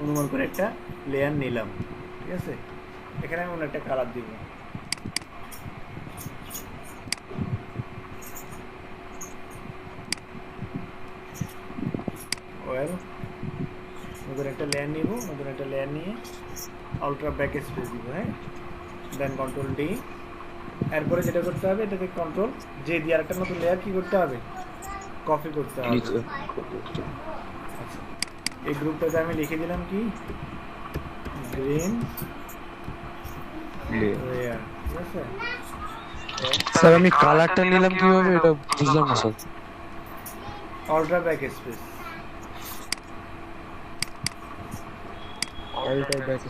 অনুমান করে একটা লেয়ার নিলাম, ঠিক আছে। এখানে আমি অন্য একটা কালার দিব, ওয়েল নতুন একটা লেয়ার নিব, নতুন একটা লেয়ার নিয়ে আলট্রা ব্যাক স্পেস দিব, হ্যাঁ, দেন কন্ট্রোল ডি। এরপরে যেটা করতে হবে, এটাকে কন্ট্রোল জে দিয়ে আরেকটা নতুন লেয়ার কি করতে হবে, কপি করতে হবে। আচ্ছা এই গ্রুপটাতে আমি লিখে দিলাম কি গ্রিন লেয়ার, ঠিক আছে।
স্যার আমি কালারটা নিলাম কিভাবে এটা বুঝলাম না sir.
অল্ট্রা back space.
Alter back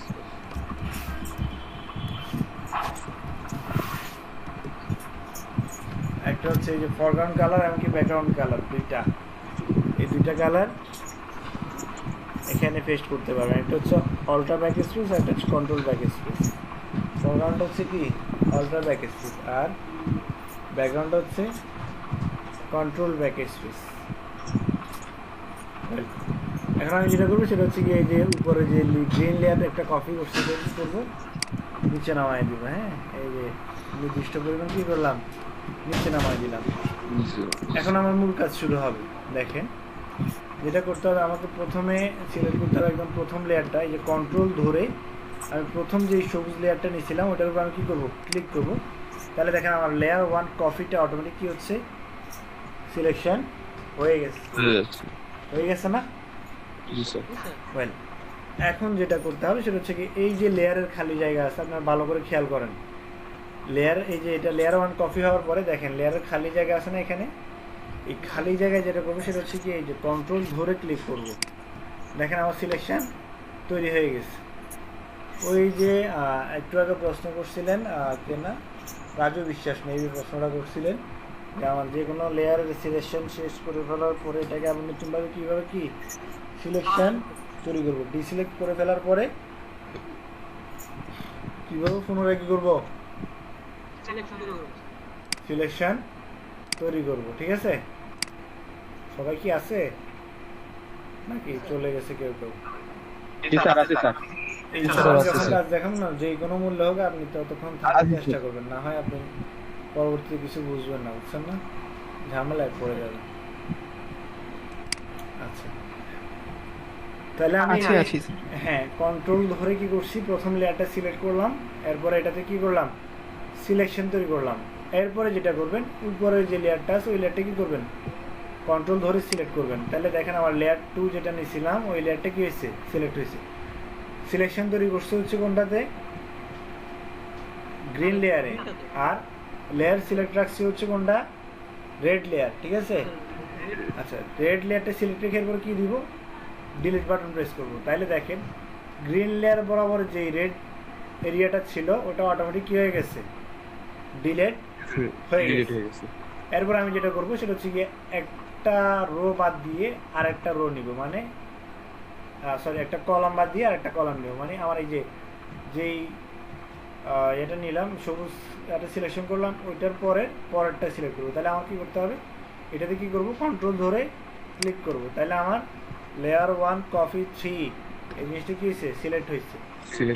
একটা হচ্ছে এই যে ফরগ্রাউন্ড কালার এমনকি ব্যাকগ্রাউন্ড কালার দুইটা, এই দুইটা কালার এখানে পেস্ট করতে পারবেন। একটা হচ্ছে অল্ট্রা ব্যাক স্পেস আর একটা হচ্ছে কন্ট্রোল ব্যাক স্পেস। ফরগ্রাউন্ড হচ্ছে কি অল্ট্রা ব্যাক স্পেস আর ব্যাকগ্রাউন্ড হচ্ছে কন্ট্রোল ব্যাক স্পেস। এখন আমি যেটা করবো সেটা হচ্ছে কি এই যে উপরে যে গ্রিন লেয়ার একটা কপি করছি কি করবো নিচে নামাই দিব। হ্যাঁ এই যে নির্দিষ্ট পরিমাণ কি করলাম নিচে নামাই দিলাম। এখন আমার মূল কাজ শুরু হবে। দেখেন যেটা করতে হবে আমাকে প্রথমে সিলেক্ট করতে হবে একদম প্রথম লেয়ারটা, এই যে কন্ট্রোল ধরে আমি প্রথম যে সবুজ লেয়ারটা নিয়েছিলাম ওটার উপর আমি কী করবো ক্লিক করবো। তাহলে দেখেন আমার লেয়ার 1 কপিটা অটোমেটিক কী হচ্ছে সিলেকশন হয়ে গেছে। হয়ে গেছে না? ওয়েল এখন যেটা করতে হবে সেটা হচ্ছে কি এই যে লেয়ারের খালি জায়গা আছে আপনার ভালো করে খেয়াল করেন। লেয়ার এই যে এটা লেয়ার 1 কপি হওয়ার পরে দেখেন লেয়ারের খালি জায়গা আছে না, এখানে এই খালি জায়গায় যেটা করবো সেটা হচ্ছে কি এই যে কন্ট্রোল ধরে ক্লিক করব। দেখেন আমার সিলেকশন তৈরি হয়ে গেছে। ওই যে একটু আগে প্রশ্ন করছিলেন কে না রাজু বিশ্বাস নেই প্রশ্নটা করছিলেন যে আমার যে কোনো লেয়ারের সিলেকশন শেষ করে ফেলার পরে এটাকে আমি নতুনভাবে কীভাবে কি সিলেকশন তৈরি করবো। ডিসিলেক্ট করে ফেলার পরে কীভাবে পুনরায় কী করবো সিলেকশন তৈরি করব। ঠিক আছে সবাই কি আছে নাকি চলে গেছে কেউ কেউ? এই কাজ দেখাম না যে কোনো মূল্য হোক আপনি ততক্ষণ থাকার চেষ্টা করবেন, না হয় আপনি পরবর্তীতে কিছু বুঝবেন না, বুঝছেন না, ঝামেলায় পড়ে যাবেন। আচ্ছা তাহলে আমি হ্যাঁ কন্ট্রোল ধরে কি করছি প্রথম লেয়ারটা সিলেক্ট করলাম, এরপরে এটাতে কি করলাম সিলেকশন তৈরি করলাম। এরপরে যেটা করবেন উপরে যে লেয়ারটা আছে ওই লেয়ারটা কি করবেন কন্ট্রোল ধরে সিলেক্ট করবেন। তাহলে দেখেন আমার লেয়ার 2 যেটা নিয়েছিলাম ওই লেয়ারটা কি হয়েছে সিলেক্ট হয়েছে। সিলেকশন তৈরি করছে হচ্ছে কোনটাতে গ্রিন লেয়ারে, আর লেয়ার সিলেক্ট রাখছি হচ্ছে কোনটা রেড লেয়ার। ঠিক আছে আচ্ছা রেড লেয়ারটা সিলেক্ট রেখে এরপর কি দিব ডিলিট বাটন প্রেস করব। তাহলে দেখেন গ্রিন লেয়ার বরাবর যে রেড এরিয়াটা ছিল ওটা অটোমেটিক কি হয়ে গেছে ডিলিট হয়ে গেছে। এরপর আমি যেটা করবো সেটা হচ্ছে গিয়ে একটা রো বাদ দিয়ে আর একটা রো নিব, মানে সরি একটা কলাম বাদ দিয়ে আর একটা কলাম নিব, মানে আমার এই যে যেই এটা নিলাম সবুজ একটা সিলেকশন করলাম ওইটার পরেরটা সিলেক্ট করবো। তাহলে আমার কী করতে হবে এটাতে কী করবো কন্ট্রোল ধরে ক্লিক করব। তাহলে আমার লেয়ার 1 কপি 3 এই জিনিসটা কি হয়েছে সিলেক্ট হয়েছে,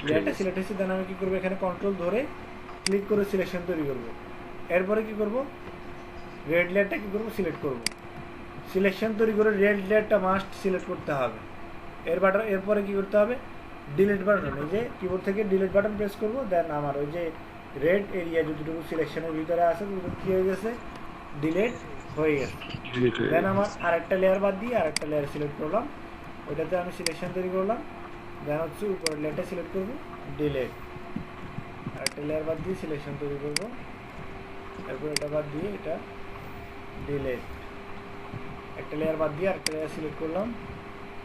লেয়ারটা সিলেক্ট হয়েছে। দেন আমি কী করবো এখানে কন্ট্রোল ধরে ক্লিক করে সিলেকশন তৈরি করব। এরপরে কি করব রেড লেয়ারটা কি করব সিলেক্ট করব। সিলেকশন তৈরি করে রেড লেয়ারটা মাস্ট সিলেক্ট করতে হবে। এরপরে কি করতে হবে ডিলিট বাটন, এই যে কিবোর্ড থেকে ডিলিট বাটন প্রেস করব। দেন আমার ওই যে রেড এরিয়া যতটুকু সিলেকশনের ভিতরে আছে কি হয়ে গেছে ডিলিট হয়ে গেছে। দেন আমার আরেকটা লেয়ার বাদ দিয়ে আরেকটা লেয়ার সিলেক্ট করলাম, ওইটাতে আমি সিলেকশন তৈরি করলাম। দেন হচ্ছে উপরের লেয়ারটা সিলেক্ট করব ডিলিট, আরেকটা লেয়ার বাদ দিয়ে সিলেকশন তৈরি করব, এরপর এটা বাদ দিয়ে এটা ডিলিট, একটা লেয়ার বাদ দিয়ে আরেকটা লেয়ার সিলেক্ট করলাম,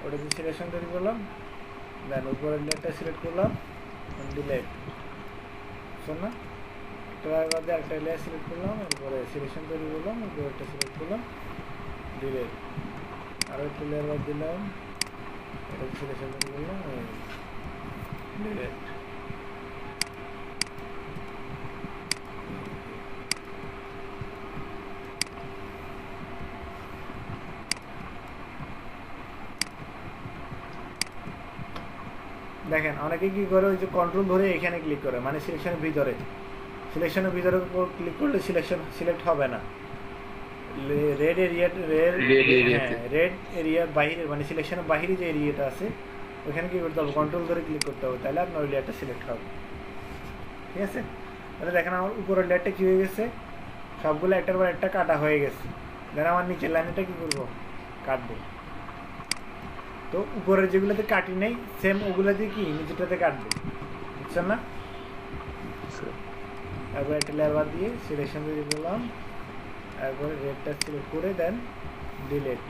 ওটাতে সিলেকশন তৈরি করলাম। দেন উপরের লেয়ারটা সিলেক্ট করলাম ডিলিট, শোন না একটা লেয়ার বাদ দিয়ে আরেকটা লেয়ার সিলেক্ট করলাম, এরপরে সিলেকশন তৈরি করলাম, এরপরে একটা সিলেক্ট করলাম ডিলিট, আরও একটা লেয়ার বাদ দিলাম, এটা সিলেকশন তৈরি করলাম ডিলিট। দেখেন অনেকে কি করে ওই যে কন্ট্রোল ধরে এখানে ক্লিক করে, মানে সিলেকশনের ভিতরে ক্লিক করলে সিলেকশন সিলেক্ট হবে না। রেড এরিয়ার বাইরে মানে সিলেকশনের বাইরে যে এরিয়াটা আছে ওখানে কি করতে হবে কন্ট্রোল ধরে ক্লিক করতে হবে, তাহলে আপনার ওই লেয়ারটা সিলেক্ট হবে। ঠিক আছে তাহলে দেখেন আমার উপরের লেয়ারটা কি হয়ে গেছে সবগুলো একটার পর একটা কাটা হয়ে গেছে। দেন আমার নিচের লাইনটা কি করবো কাটবো। তো উপরের যেগুলোতে কাটি নেই সেম ওগুলোতে কি নিচেটাতে কাটবে, বুঝছেন না? তারপর একটা লেয়ার বাদ দিয়ে সিলেকশন দিয়ে দিলাম, তারপরে রেডটা সিলেক্ট করে দেন ডিলিট,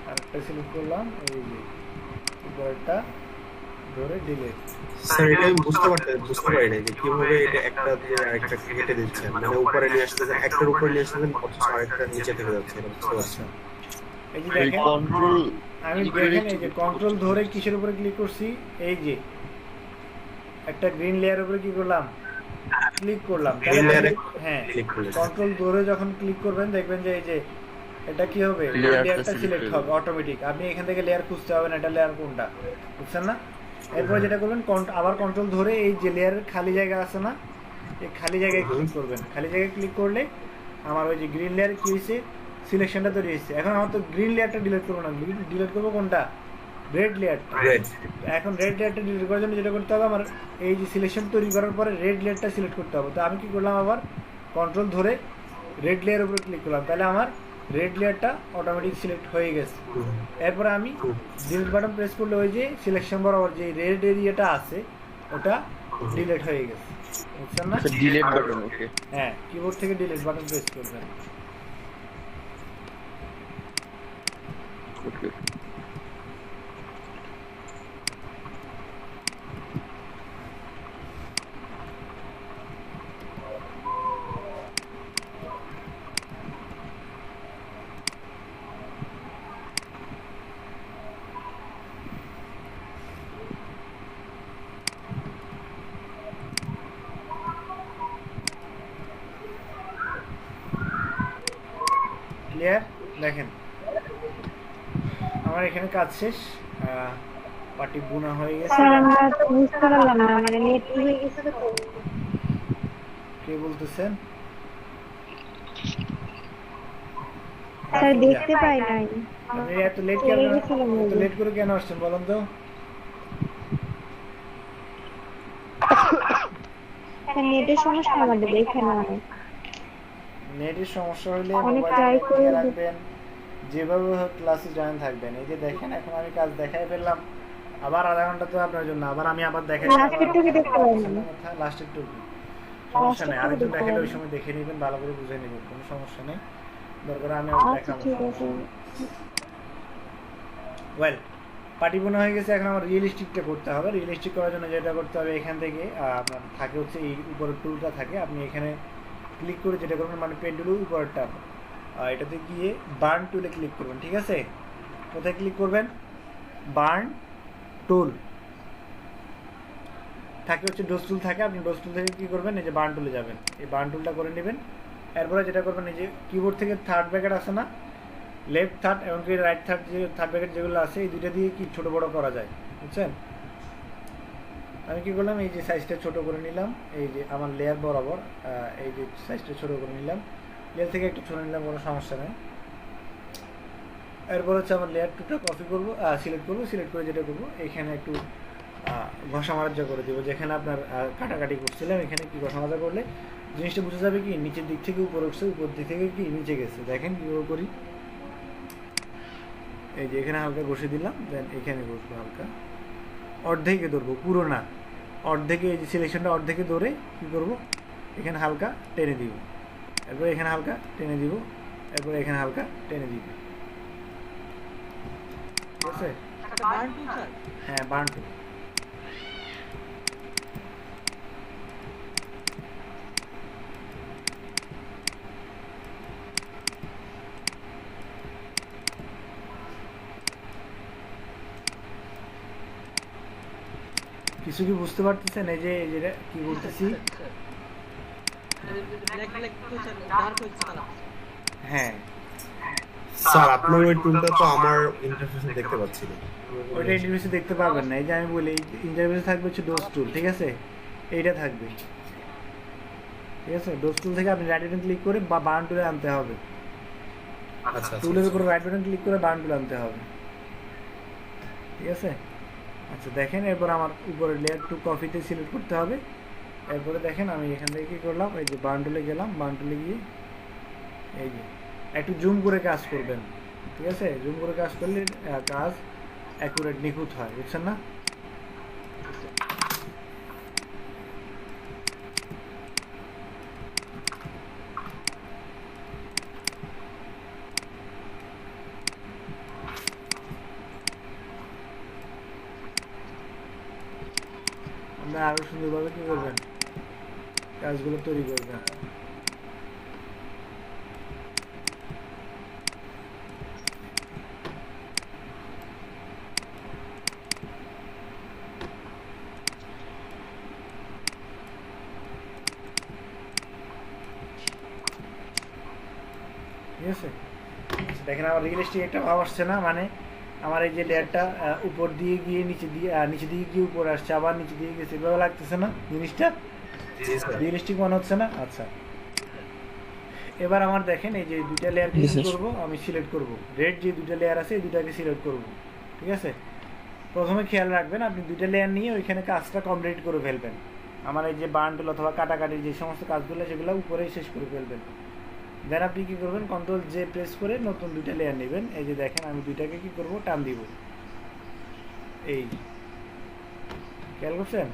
আরেকটা সিলেক্ট করলাম, এই যে উপরেরটা ধরে ডিলিট।
স্যার এটা আমি বুঝতে পারি না যে কিভাবে এটা একটা দিয়ে আরেকটা কেটে দিচ্ছে, মানে উপরে নিয়ে আসতেছেন, একটার উপরে নিয়ে আসতেছেন অথচ আরেকটা নিচে থেকে যাচ্ছে, এটা বুঝতে পারছেন?
এই যে দেখেন আমি দেখেন এই যে কন্ট্রোল ধরে কিসের উপরে ক্লিক করছি, এই যে একটা গ্রিন লেয়ারের উপরে কি করলাম, ক্লিক করলাম।
Green layer এ
হ্যাঁ,
ক্লিক করলেন।
কন্ট্রোল ধরে যখন ক্লিক করবেন দেখবেন যে এই যে এটা কি হবে, লেয়ারটা সিলেক্ট হবে অটোমেটিক। আপনি এখান থেকে লেয়ার খুঁজতে হবে না, এটা লেয়ার কোনটা, বুঝছেন না? এরপর যেটা করবেন আবার কন্ট্রোল ধরে এই যে লেয়ারের খালি জায়গা আছে না, এই খালি জায়গায় ক্লিক করবেন। খালি জায়গায় ক্লিক করলে আমার ওই যে গ্রিন লেয়ার কি হয়েছে, সিলেকশনটা তৈরি হয়েছে। এখন আমার তো গ্রিন লেয়ারটা ডিলিট করবো না, ডিলিট করবো কোনটা, রেড লেয়ারটা।
রেড।
এখন রেড লেয়ারটা ডিলিট করার জন্য যেটা করতে হবে, আমার এই যে সিলেকশন তৈরি করার পরে রেড লেয়ারটা সিলেক্ট করতে হবে। তো আমি কি করলাম, আবার কন্ট্রোল ধরে রেড লেয়ারের উপরে ক্লিক করলাম, তাহলে আমার রেড লেয়ারটা অটোমেটিক সিলেক্ট হয়ে গেছে। এরপরে আমি ডিলিট বাটন প্রেস করলে ওই যে সিলেকশন বরাবর যে রেড এরিয়াটা আছে ওটা ডিলিট হয়ে গেছে, বুঝছেন না?
ডিলিট বাটন, ওকে।
হ্যাঁ, কিবোর্ড থেকে ডিলিট বাটন প্রেস করবেন।
ওকে,
ক্লিয়ার? দেখেন আমার এখানে কাজ শেষ, পাটি বোনা হয়ে গেছে।
স্যার আমরা তো বুঝতে পারলাম না, মানে নেট হয়ে গেছে তো।
কে বলতেছেন?
স্যার দেখতে পাই নাই।
আপনি এত লেট কেন, এত লেট করে কেন আসছেন বলুন তো?
স্যার নেটের সমস্যা আমাদের এখানে অনেক।
নেটের সমস্যা হলে
অনেক
মোবাইল
try করে
নিয়ে রাখবেন, যেভাবে হোক ক্লাসে জয়েন থাকবেন। এই যে দেখেন এখন আমি কাজ দেখাই ফেললাম, আবার আধা ঘন্টা তো আপনার জন্য, আবার আমি আবার দেখাই
লাস্টের টুকু দেখতে পারবেন না।
লাস্টের টুকু সমস্যা নেই, আরেকজন দেখালে ওই সময় দেখে নেবেন, ভালো করে বুঝে নেবেন, কোনো সমস্যা নেই। দরকার আমি আবার
আচ্ছা
দেখাবো।
ঠিক আছে।
ওয়েল, পাটি বোনা হয়ে গেছে, এখন আমার রিয়েলিস্টিকটা করতে হবে। রিয়েলিস্টিক করার জন্য যেটা করতে হবে, এখান থেকে আপনার থাকে হচ্ছে এই উপরের টুলটা থাকে, আপনি এখানে ক্লিক করে যেটা করবেন, মানে পেন টুলের উপরেরটা, এটাতে গিয়ে বার্ন টুলে ক্লিক করবেন। ঠিক আছে, কোথায় ক্লিক করবেন, বার্ন টুল থাকে হচ্ছে ডোজ টুল থাকে, আপনি ডোজ টুল থেকে কী করবেন, এই যে বার্ন টুলে যাবেন, এই বার্ন টুলটা করে নেবেন। এরপরে যেটা করবেন, এই যে কিবোর্ড থেকে থার্ড ব্র্যাকেট আছে না, লেফট থার্ড এমনকি রাইট থার্ড, যে থার্ড ব্র্যাকেট যেগুলো আছে এই দুইটা দিয়ে কি ছোটো বড়ো করা যায়, বুঝছেন? আমি কি করলাম, এই যে সাইজটা ছোট করে নিলাম, এই যে আমার লেয়ার বরাবর এই যে সাইজটা ছোট করে নিলাম, লেয়ার থেকে একটু ছোট নিলাম, কোনো সমস্যা নেই। এরপর হচ্ছে আমার লেয়ার টুটা কপি করবো, সিলেক্ট করবো, সিলেক্ট করে যেটা করবো, এখানে একটু ঘষা মাজা করে দেবো, যেখানে আপনার কাটাকাটি করছিলাম এখানে কি ঘষা মাজা করলে জিনিসটা বুঝে যাবে কি নিচের দিক থেকে উপরে উঠছে, উপর দিক থেকে কি নিচে গেছে। দেখেন কীভাবে করি, এই যে এখানে হালকা ঘষে দিলাম, দেন এখানে ঘষবো হালকা, অর্ধেকে ধরবো, পুরো না, অর্ধেকে, এই যে সিলেকশনটা অর্ধেকে ধরে কী করবো, এখানে হালকা টেনে দিব, এরপরে এখানে হালকা টেনে দিব, এরপরে এখানে হালকা টেনে দিব। ঠিক আছে? হ্যাঁ, বার্ন টুল। কিছু কি বুঝতে পারতেছেন, এই যে যেটা কি করতেছি? হ্যাঁ
স্যার আপনার ওই টুলটা তো আমার ইন্টারফেসে দেখতে পাচ্ছি না।
ওইটা ইন্টারফেসে দেখতে পারবেন না, এই যে আমি বলি ইন্টারফেসে থাকবে হচ্ছে ডোজ টুল, ঠিক আছে, এইটা থাকবে। ঠিক আছে, ডোজ টুল থেকে আপনি রাইট বাটন ক্লিক করে বা বার্ন টুলে আনতে হবে,
আচ্ছা,
টুলের উপরে রাইট বাটন ক্লিক করে বার্ন টুলে আনতে হবে। ঠিক আছে, আচ্ছা দেখেন, এরপর আমার উপরে লেয়ার টু কপিতে সিলেক্ট করতে হবে। এরপরে দেখেন আমি এখান থেকে কী করলাম, এই যে বার্ন টুলে গেলাম, বার্ন টুলে গিয়ে এই যে একটু জুম করে কাজ করবেন। ঠিক আছে, জুম করে কাজ করলে কাজ অ্যাকুরেট, নিখুঁত হয়, বুঝছেন না? আরো সুন্দরভাবে কি করবেন, কাজগুলো তৈরি করবেন। ঠিক আছে, আচ্ছা, দেখেন আমার রিয়েলিস্টিক একটা ভাব আসছে না, মানে আমার এই যে লেয়ারটা উপর দিয়ে গিয়ে নিচে দিয়ে গিয়ে উপরে আসছে, আবার নিচে দিয়ে গেছে, এভাবে লাগতেছে না জিনিসটা? রিয়েলিস্টিক মনে হচ্ছে না? আচ্ছা, এবার আমার দেখেন এই যে দুইটা লেয়ার কি করব, আমি সিলেক্ট করব, রেড যে দুইটা লেয়ার আছে এই দুটাকে সিলেক্ট করব। ঠিক আছে, প্রথমে খেয়াল রাখবেন আপনি দুইটা লেয়ার নিয়ে ওইখানে কাজটা কমপ্লিট করে ফেলবেন। আমার এই যে বান্ডল অথবা কাটাকাটির যে সমস্ত কাজগুলো সেগুলো উপরেই শেষ করে ফেলবেন। দেন আপনি কি করবেন, কন্ট্রোল জে প্রেস করে নতুন দুইটা লেয়ার নেবেন। এই যে দেখেন আমি দুইটাকে কি করব, টান দিব, এই খেয়াল করছেন?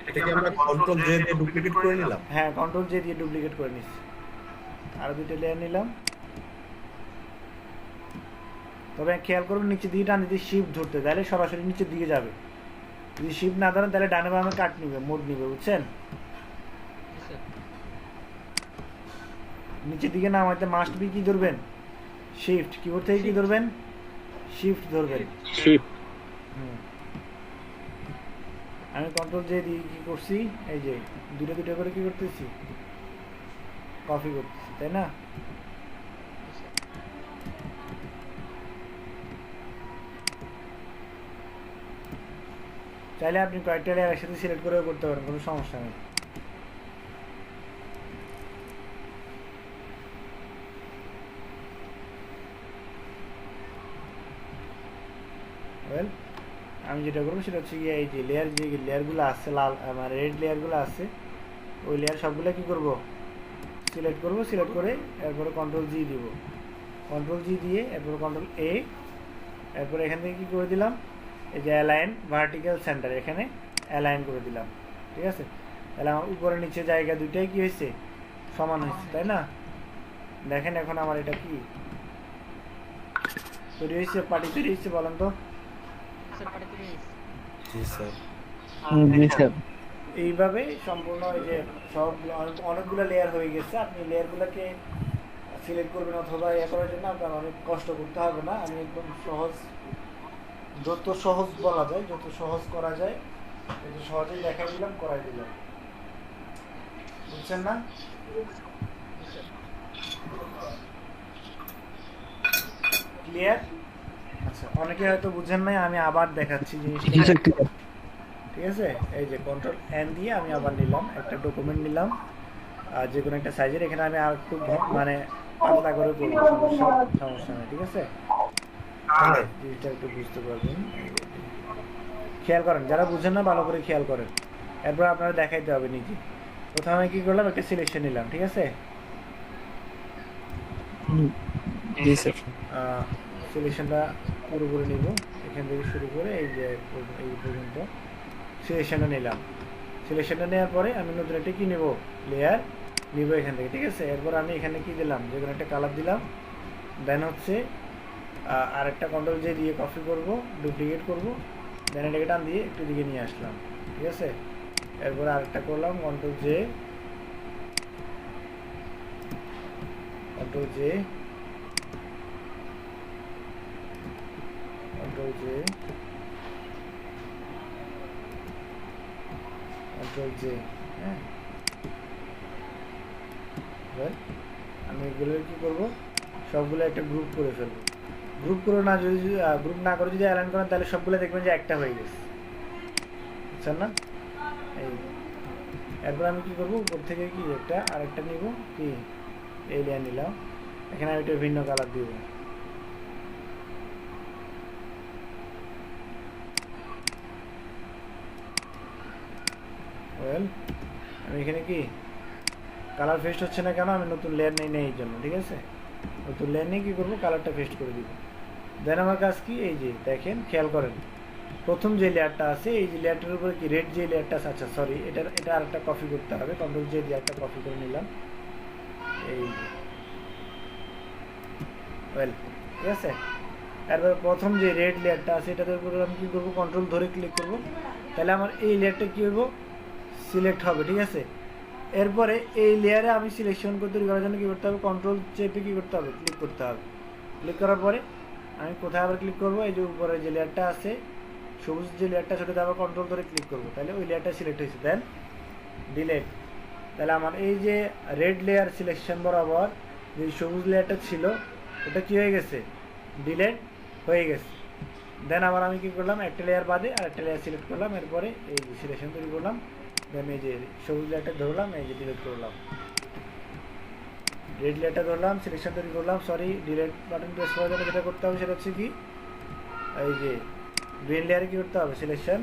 এটাকে আমরা কন্ট্রোল জে দিয়ে ডুপ্লিকেট করে নিলাম।
হ্যাঁ, কন্ট্রোল জে দিয়ে ডুপ্লিকেট করে নিচ্ছি। আরো দুইটা লেয়ার নিলাম। তবে খেয়াল করুন নিচে দিকে টান দিতে শিফট ধরতে, তাহলে সরাসরি নিচের দিকে যাবে। যদি শিফট না ধরেন তাহলে ডানে বামে কাট নিবে, মোড নিবে, বুঝছেন? নিচের দিকে নামাইতে মাস্ট বি কি ধরবেন, শিফট। কিবোর্ড থেকে কি ধরবেন, শিফট ধরবেন,
শিফট।
আমি কন্ট্রোল জে দিয়ে কি করছি, এই যে দুটো দুটো করে কি করতেছি, কপি করতেছি, তাই না? চাইলে আপনি কয়েকটা লেয়ার একসাথে সিলেক্ট করেও করতে পারেন, কোনো সমস্যা নেই। ওয়েল, আমি যেটা করবো সেটা হচ্ছে গিয়ে এই যে লেয়ারগুলো আছে, লাল আমার রেড লেয়ারগুলো আছে, ওই লেয়ার সবগুলো কি করব, সিলেক্ট করব। সিলেক্ট করে এরপরে কন্ট্রোল জি দিব, কন্ট্রোল জি দিয়ে এরপরে কন্ট্রোল এ, এরপরে এখান থেকে কি করে দিলাম, এই যে অ্যালাইন ভার্টিক্যাল সেন্টার, এখানে অ্যালাইন করে দিলাম। ঠিক আছে, তাহলে আমার উপরে নিচে জায়গা দুইটাই কি হয়েছে, সমান হয়েছে, তাই না? দেখেন এখন আমার এটা কি তৈরি হয়েছে, পার্টি তৈরি হয়েছে, বলেন তো? এইভাবে সম্পূর্ণ এই যে সব অনেকগুলো লেয়ার হয়ে গেছে। আপনি লেয়ারগুলোকে সিলেক্ট করবেন অথবা ইয়ে করার জন্য আপনার অনেক কষ্ট করতে হবে না। আমি একদম সহজ, যত সহজ বলা যায়, যত সহজ করা যায় এই যে সহজেই দেখাই দিলাম, করাই দিলাম, বুঝছেন না? ক্লিয়ার? আচ্ছা, অনেকে হয়তো বুঝেন নাই, আমি আবার দেখাচ্ছি জিনিসটা। ঠিক আছে, এই যে কন্ট্রোল এন দিয়ে আমি আবার নিলাম, একটা ডকুমেন্ট নিলাম আর যে কোনো একটা সাইজের, এখানে আমি আর একটু মানে পাতলা করে করবো, সমস্যা নেই। ঠিক আছে, জিনিসটা একটু বুঝতে পারবেন। খেয়াল করেন, যারা বুঝেন না ভালো করে খেয়াল করেন, এরপর আপনারা দেখাইতে হবে নিজে। প্রথমে কি করলাম, একটা সিলেকশন নিলাম। ঠিক আছে, সিলেকশনটা পুরোপুরি নিব, এখান থেকে শুরু করে এই যে এই পর্যন্ত সিলেকশনটা নিলাম। সিলেকশনটা নেওয়ার পরে আমি নতুন একটা কি নেব, লেয়ার নিব এখান থেকে। ঠিক আছে, এরপর আমি এখানে কি দিলাম, যে কোনো একটা কালার দিলাম। দেন হচ্ছে আরেকটা কন্ট্রোল জে দিয়ে কপি করব, ডুপ্লিকেট করব, দেন এটাকে টান দিয়ে একটু দিকে নিয়ে আসলাম। ঠিক আছে, এরপর আরেকটা করলাম, control J, control J, control J, control J. হ্যাঁ, আমি এগুলো কি করবো, সবগুলো একটা গ্রুপ করে ফেলবো। গ্রুপ করে না, যদি গ্রুপ না করে যদি অ্যালাইন করেন তাহলে সবগুলো দেখবেন যে একটা হয়ে গেছে, বুঝছেন না? এই এরপর আমি কি করবো, উপর থেকে কি একটা আরেকটা নিব, কি এই লেয়ার নিলাম, এখানে আমি একটা ভিন্ন কালার দিব। ওয়েল, আমি এখানে কি কালার পেস্ট হচ্ছে না কেন, আমি নতুন লেয়ার নেই এই জন্য। ঠিক আছে, নতুন লেয়ার নিয়ে কি করবো, কালারটা পেস্ট করে দিব। দেন আমার কাজ কি, এই যে দেখেন, খেয়াল করেন, প্রথম যে লেয়ারটা আছে এই যে লেয়ারটার উপরে কি রেড যে লেয়ারটা আছে, আচ্ছা সরি, এটা আরেকটা কপি করতে হবে। কন্ট্রোল জে দিয়ে একটা কপি করে নিলাম, এই ওয়েল। ঠিক আছে, এরপর প্রথম যে রেড লেয়ারটা আছে এটার উপরে আমি কি করবো, কন্ট্রোল ধরে ক্লিক করব, তাহলে আমার এই লেয়ারটা কি হইব, সিলেক্ট হবে, ঠিক আছে। এরপরে এই লেয়ারে আমি সিলেকশন তৈরি করার জন্য কী করতে হবে, কন্ট্রোল চেপে কী করতে হবে, ক্লিক করতে হবে। ক্লিক করার পরে আমি কোথায় আবার ক্লিক করবো, এই যে উপরে যে লেয়ারটা আছে সবুজ যে লেয়ারটা, সেটাতে আবার কন্ট্রোল ধরে ক্লিক করবো, তাহলে ওই লেয়ারটা সিলেক্ট হয়েছে। দেন ডিলেট। তাহলে আমার এই যে রেড লেয়ার সিলেকশন বরাবর যে সবুজ লেয়ারটা ছিল ওটা কী হয়ে গেছে, ডিলেট হয়ে গেছে। দেন আবার আমি কী করলাম, একটা লেয়ার বাদে আর একটা লেয়ার সিলেক্ট করলাম, এরপরে এই যে সিলেকশন তৈরি করলাম, দেন এই যে সবুজ লেয়ারটা ধরলাম, এই যে ডিলেট করলাম, রেড লেয়ারটা ধরলাম, সিলেকশন তৈরি করলাম, সরি ডিলেট বাটন প্রেস করার জন্য যেটা করতে হবে সেটা হচ্ছে কি, এই যে গ্রিন লেয়ারে কী করতে হবে, সিলেকশন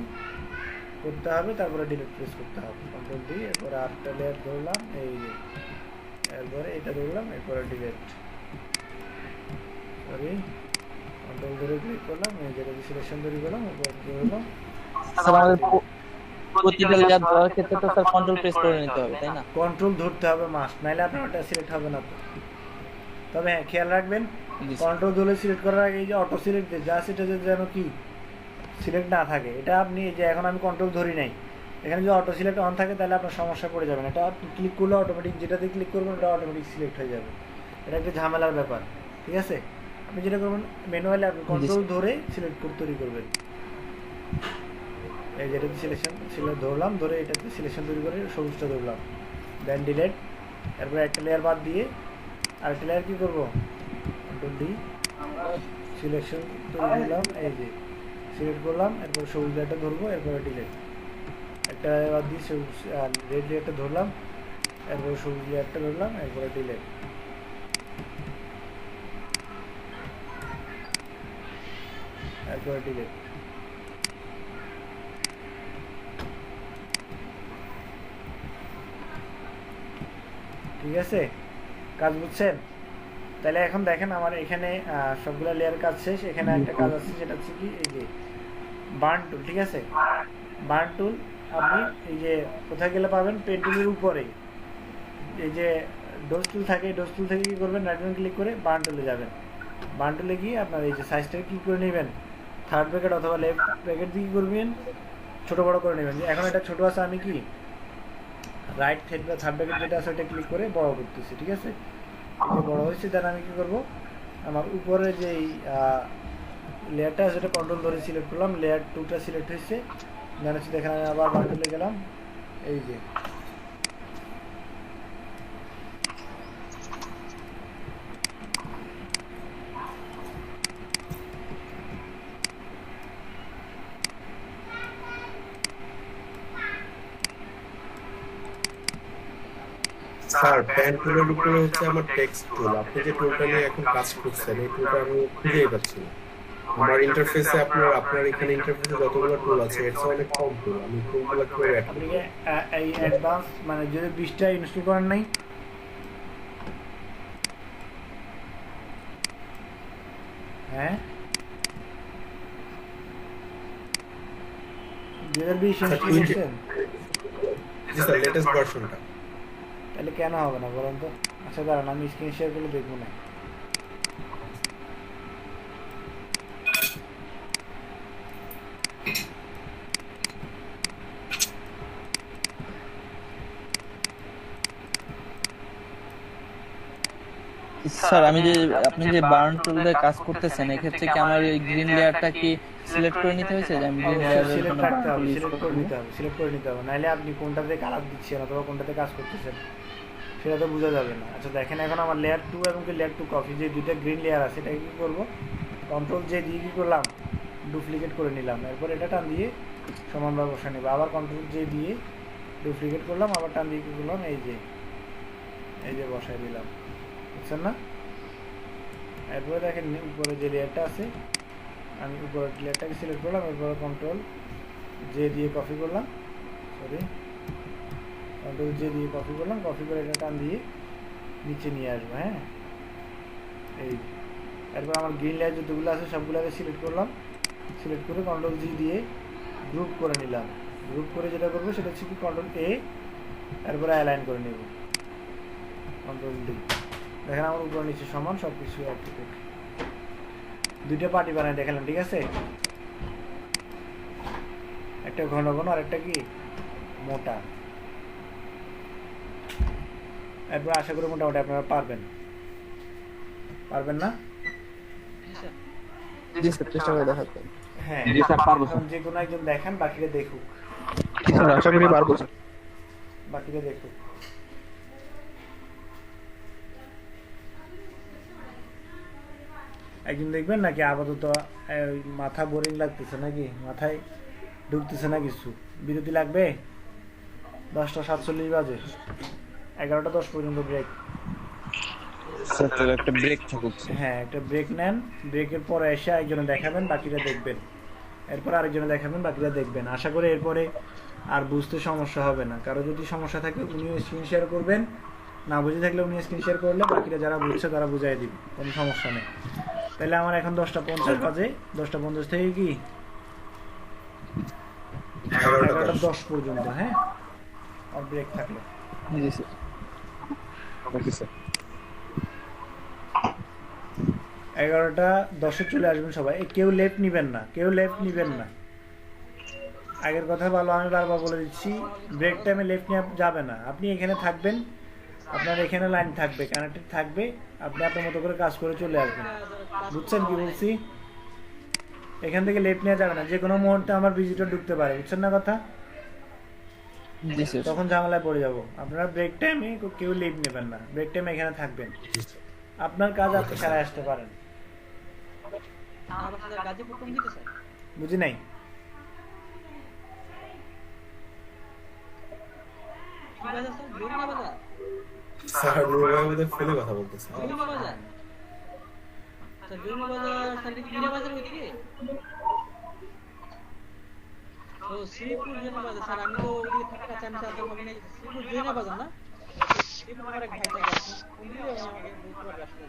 করতে হবে, তারপরে ডিলেট প্রেস করতে হবে, কন্ট্রোল ডি। এরপরে আরেকটা লেয়ার ধরলাম, এই যে এরপরে এটা ধরলাম, এরপরে ডিলেট, সরি কন্ট্রোল ধরে ক্লিক করলাম, এই যেটা সিলেকশন তৈরি করলাম, এরপর ধরলাম।
স্যার আমাদের প্রতিটা লেয়ার ধরার ক্ষেত্রে তো স্যার কন্ট্রোল প্রেস করে নিতে হবে, তাই না?
কন্ট্রোল ধরতে হবে মাস্ট, নাইলে আপনার ওটা সিলেক্ট হবে না। তো তবে হ্যাঁ খেয়াল রাখবেন, কন্ট্রোল ধরে সিলেক্ট করার আগে এই যে অটো সিলেক্ট যা সেটা যেন কি সিলেক্ট না থাকে। এটা আপনি এই যে এখন আমি কন্ট্রোল ধরি নাই, এখানে যদি অটো সিলেক্ট অন থাকে তাহলে আপনার সমস্যা পড়ে যাবেন। এটা আপনি ক্লিক করলে অটোমেটিক যেটাতে ক্লিক করবেন ওটা অটোমেটিক সিলেক্ট হয়ে যাবে, এটা একটা ঝামেলার ব্যাপার, ঠিক আছে। আপনি যেটা করবেন ম্যানুয়ালি আপনি কন্ট্রোল ধরে সিলেক্ট করে তৈরি করবেন। এই যেটাতে সিলেকশন ধরলাম, ধরে এটাতে সিলেকশন তৈরি করে সবুজটা ধরলাম, দেন ডিলেট। এরপরে একটা লেয়ার বাদ দিয়ে আরেকটা লেয়ার কী করবো, কন্ট্রোল ডি, সিলেকশন তৈরি করলাম, এই যে সিলেক্ট করলাম, এরপর সবুজ লেয়ারটা ধরবো, এরপরে ডিলেট। একটা লেয়ার বাদ দিয়ে সবুজ রেড লেয়ারটা ধরলাম, এরপরে সবুজ লেয়ারটা ধরলাম, এরপরে ডিলেট। এরপরে ডিলেট। ঠিক আছে, কাজ বুঝছেন? তাহলে এখন দেখেন আমার এখানে সবগুলো লেয়ার কাজ শেষ। এখানে একটা কাজ আছে, সেটা হচ্ছে কি এই যে বার্ন টুল, ঠিক আছে। বার্ন টুল আপনি এই যে কোথায় গেলে পাবেন, পেন টুলের উপরেই এই যে ডোজ টুল থাকে, ডোজ টুল থেকে কী করবেন, রাইট বাটন ক্লিক করে বার্ন টুলে যাবেন। বার্ন টুলে গিয়ে আপনার এই যে সাইজটা ক্লিক করে নেবেন, থার্ড ব্র্যাকেট অথবা লেফট ব্র্যাকেট দিয়ে কী করবেন, ছোটো বড়ো করে নেবেন। এখন এটা ছোটো আছে, আমি কি রাইট থার্ড ব্র্যাকেট যেটা আছে ওটা ক্লিক করে বড় করতেছি, ঠিক আছে। এই যে বড় হয়েছে, দেন আমি কী করবো, আমার উপরে যেই লেয়ারটা আছে সেটা কন্ট্রোল ধরে সিলেক্ট করলাম, লেয়ার 2টা সিলেক্ট হয়েছে, দেন হচ্ছে দেখেন আমি আবার বান্ডলে গেলাম, এই যে
স্যার পেন টুলের উপরে হচ্ছে আমার টেক্সট টুল। আপনি যে টুলটা নিয়ে এখন কাজ করছেন এই টুলটা আমি খুঁজেই পাচ্ছি না আমার ইন্টারফেসে। আপনার এখানে ইন্টারফেসে যতগুলো টুল আছে এর চেয়ে অনেক কম টুল। আমি টুলগুলো কিভাবে অ্যাড
আপনি এই অ্যাডভান্স মানে যদি 20টা ইনস্টল করেন নাই, হ্যাঁ 2020 ইনস্টল করছেন?
জি স্যার, লেটেস্ট ভার্সনটা।
তাহলে কেন হবে না বলেন তো? আচ্ছা দাঁড়ান, আমি স্ক্রিন শেয়ার করে দেখবো না।
স্যার আপনি যে বার্ন টুল দিয়ে কাজ করতেছেন, এক্ষেত্রে কি আমার এই গ্রিন লেয়ারটা কি সিলেক্ট করে নিতে হয়েছে, যে আমি গ্রিন লেয়ারের
সিলেক্ট
জন্য
করতে হবে,
use
সিলেক্ট
করব?
করে নিতে হবে, সিলেক্ট করে নিতে হবে, নাহলে আপনি কোনটাতে কালার দিচ্ছেন অথবা কোনটাতে কাজ করতেছেন সেটা তো বোঝা যাবে না। আচ্ছা দেখেন, এখন আমার লেয়ার 2 এবং লেয়ার 2 কপি যে দুইটা গ্রিন লেয়ার আছে, এটাকে কী করবো, কন্ট্রোল জে দিয়ে কী করলাম, ডুপ্লিকেট করে নিলাম। এরপর এটা টান দিয়ে সমানভাবে বসে নেব, আবার কন্ট্রোল জে দিয়ে ডুপ্লিকেট করলাম, আবার টান দিয়ে কী করলাম, এই যে বসাই দিলাম, বুঝছেন না? এরপরে দেখেন উপরে যে লেয়ারটা আছে, আমি উপরের লেয়ারটাকে সিলেক্ট করলাম, এরপরে কন্ট্রোল জে দিয়ে কপি করলাম, কন্ট্রোল জে দিয়ে কপি করলাম, কপি করে এটা টান দিয়ে নিচে নিয়ে আসবো। হ্যাঁ, এই এরপর আমার গ্রিন লেয়ার যতগুলো আছে সবগুলোকে সিলেক্ট করলাম, সিলেক্ট করে কন্ট্রোল জি দিয়ে গ্রুপ করে নিলাম। গ্রুপ করে যেটা করবো সেটা হচ্ছে কি, কন্ট্রোল এ, এরপরে অ্যালাইন করে নেব, কন্ট্রোল ডি। দেখেন আমার উপর নিচে সমান সব কিছু অ্যাক্টিভেট, দুইটা পার্টি বানাই দেখালাম, ঠিক আছে। একটা ঘন ঘন আর একটা কি মোটা, এরপর আশা করি মোটামুটি আপনারা পারবেন না?
জি স্যার, চেষ্টা করে দেখাতে।
হ্যাঁ,
জি স্যার, পারবো স্যার।
এখন যে কোনো একজন দেখান, বাকিরা দেখুক।
স্যার আশা করি পারবো স্যার।
বাকিরা দেখুক। একজন দেখবেন নাকি আপাতত মাথা বোরিং লাগতেছে, নাকি মাথায় ঢুকতেছে না কিছু? বিরতি লাগবে? 10:47 বাজে, 11:10 পর্যন্ত ব্রেক।
স্যার তাহলে একটা ব্রেক থাকুক।
হ্যাঁ, একটা ব্রেক নেন। ব্রেকের পরে এসে একজনে দেখাবেন, বাকিরা দেখবেন। এরপর আরেকজনে দেখাবেন, বাকিরা দেখবেন। আশা করি এরপরে আর বুঝতে সমস্যা হবে না। কারো যদি সমস্যা থাকে উনিও স্ক্রিন শেয়ার করবেন, না বুঝে থাকলে উনি স্ক্রিন শেয়ার করলে বাকিরা যারা বুঝছে তারা বুঝাই দিবে, কোনো সমস্যা নেই। তাহলে আমার এখন 10:50 বাজে। 10:50 থেকে কি 11:10 পর্যন্ত, হ্যাঁ, আর ব্রেক থাকলো।
জি স্যার। Okay sir.
11:10 চলে আসবেন সবাই। কেউ লেফট নিবেন না। আগের কথা ভালো, আমি বারবার বলে দিচ্ছি, ব্রেক টাইমে লেফট নিয়ে যাবে না। আপনি এখানে থাকবেন, আপনার এখানে লাইন থাকবে, কানেক্টেড থাকবে, আপনি আপনার মতো করে কাজ করে চলে আসবেন। বুঝছেন কি বলছি? এখান থেকে লেফট নিয়ে যাবে না, যে কোনো মুহূর্তে আমার ভিজিটর ঢুকতে পারে, বুঝছেন না কথা?
জি স্যার।
তখন ঝামেলায় পড়ে যাব। আপনারা ব্রেক টাইমে কেউ লেফট নেবেন না, ব্রেক টাইমে এখানে থাকবেন, আপনার কাজ আপনি সারাই আসতে পারেন। বুঝি নাই?
স্যার নুরুল আহমেদের ফোনে কথা বলতেছে।
শ্রীপুর জেনে বাজার স্যার, আমি তো ওদিকে থাকা কাছে, আমি স্যার শ্রীপুর জেনে বাজার না, শ্রীপুর আমার এক ভাই থাকে, উনি আমাকে বলতে পারবে আসলে।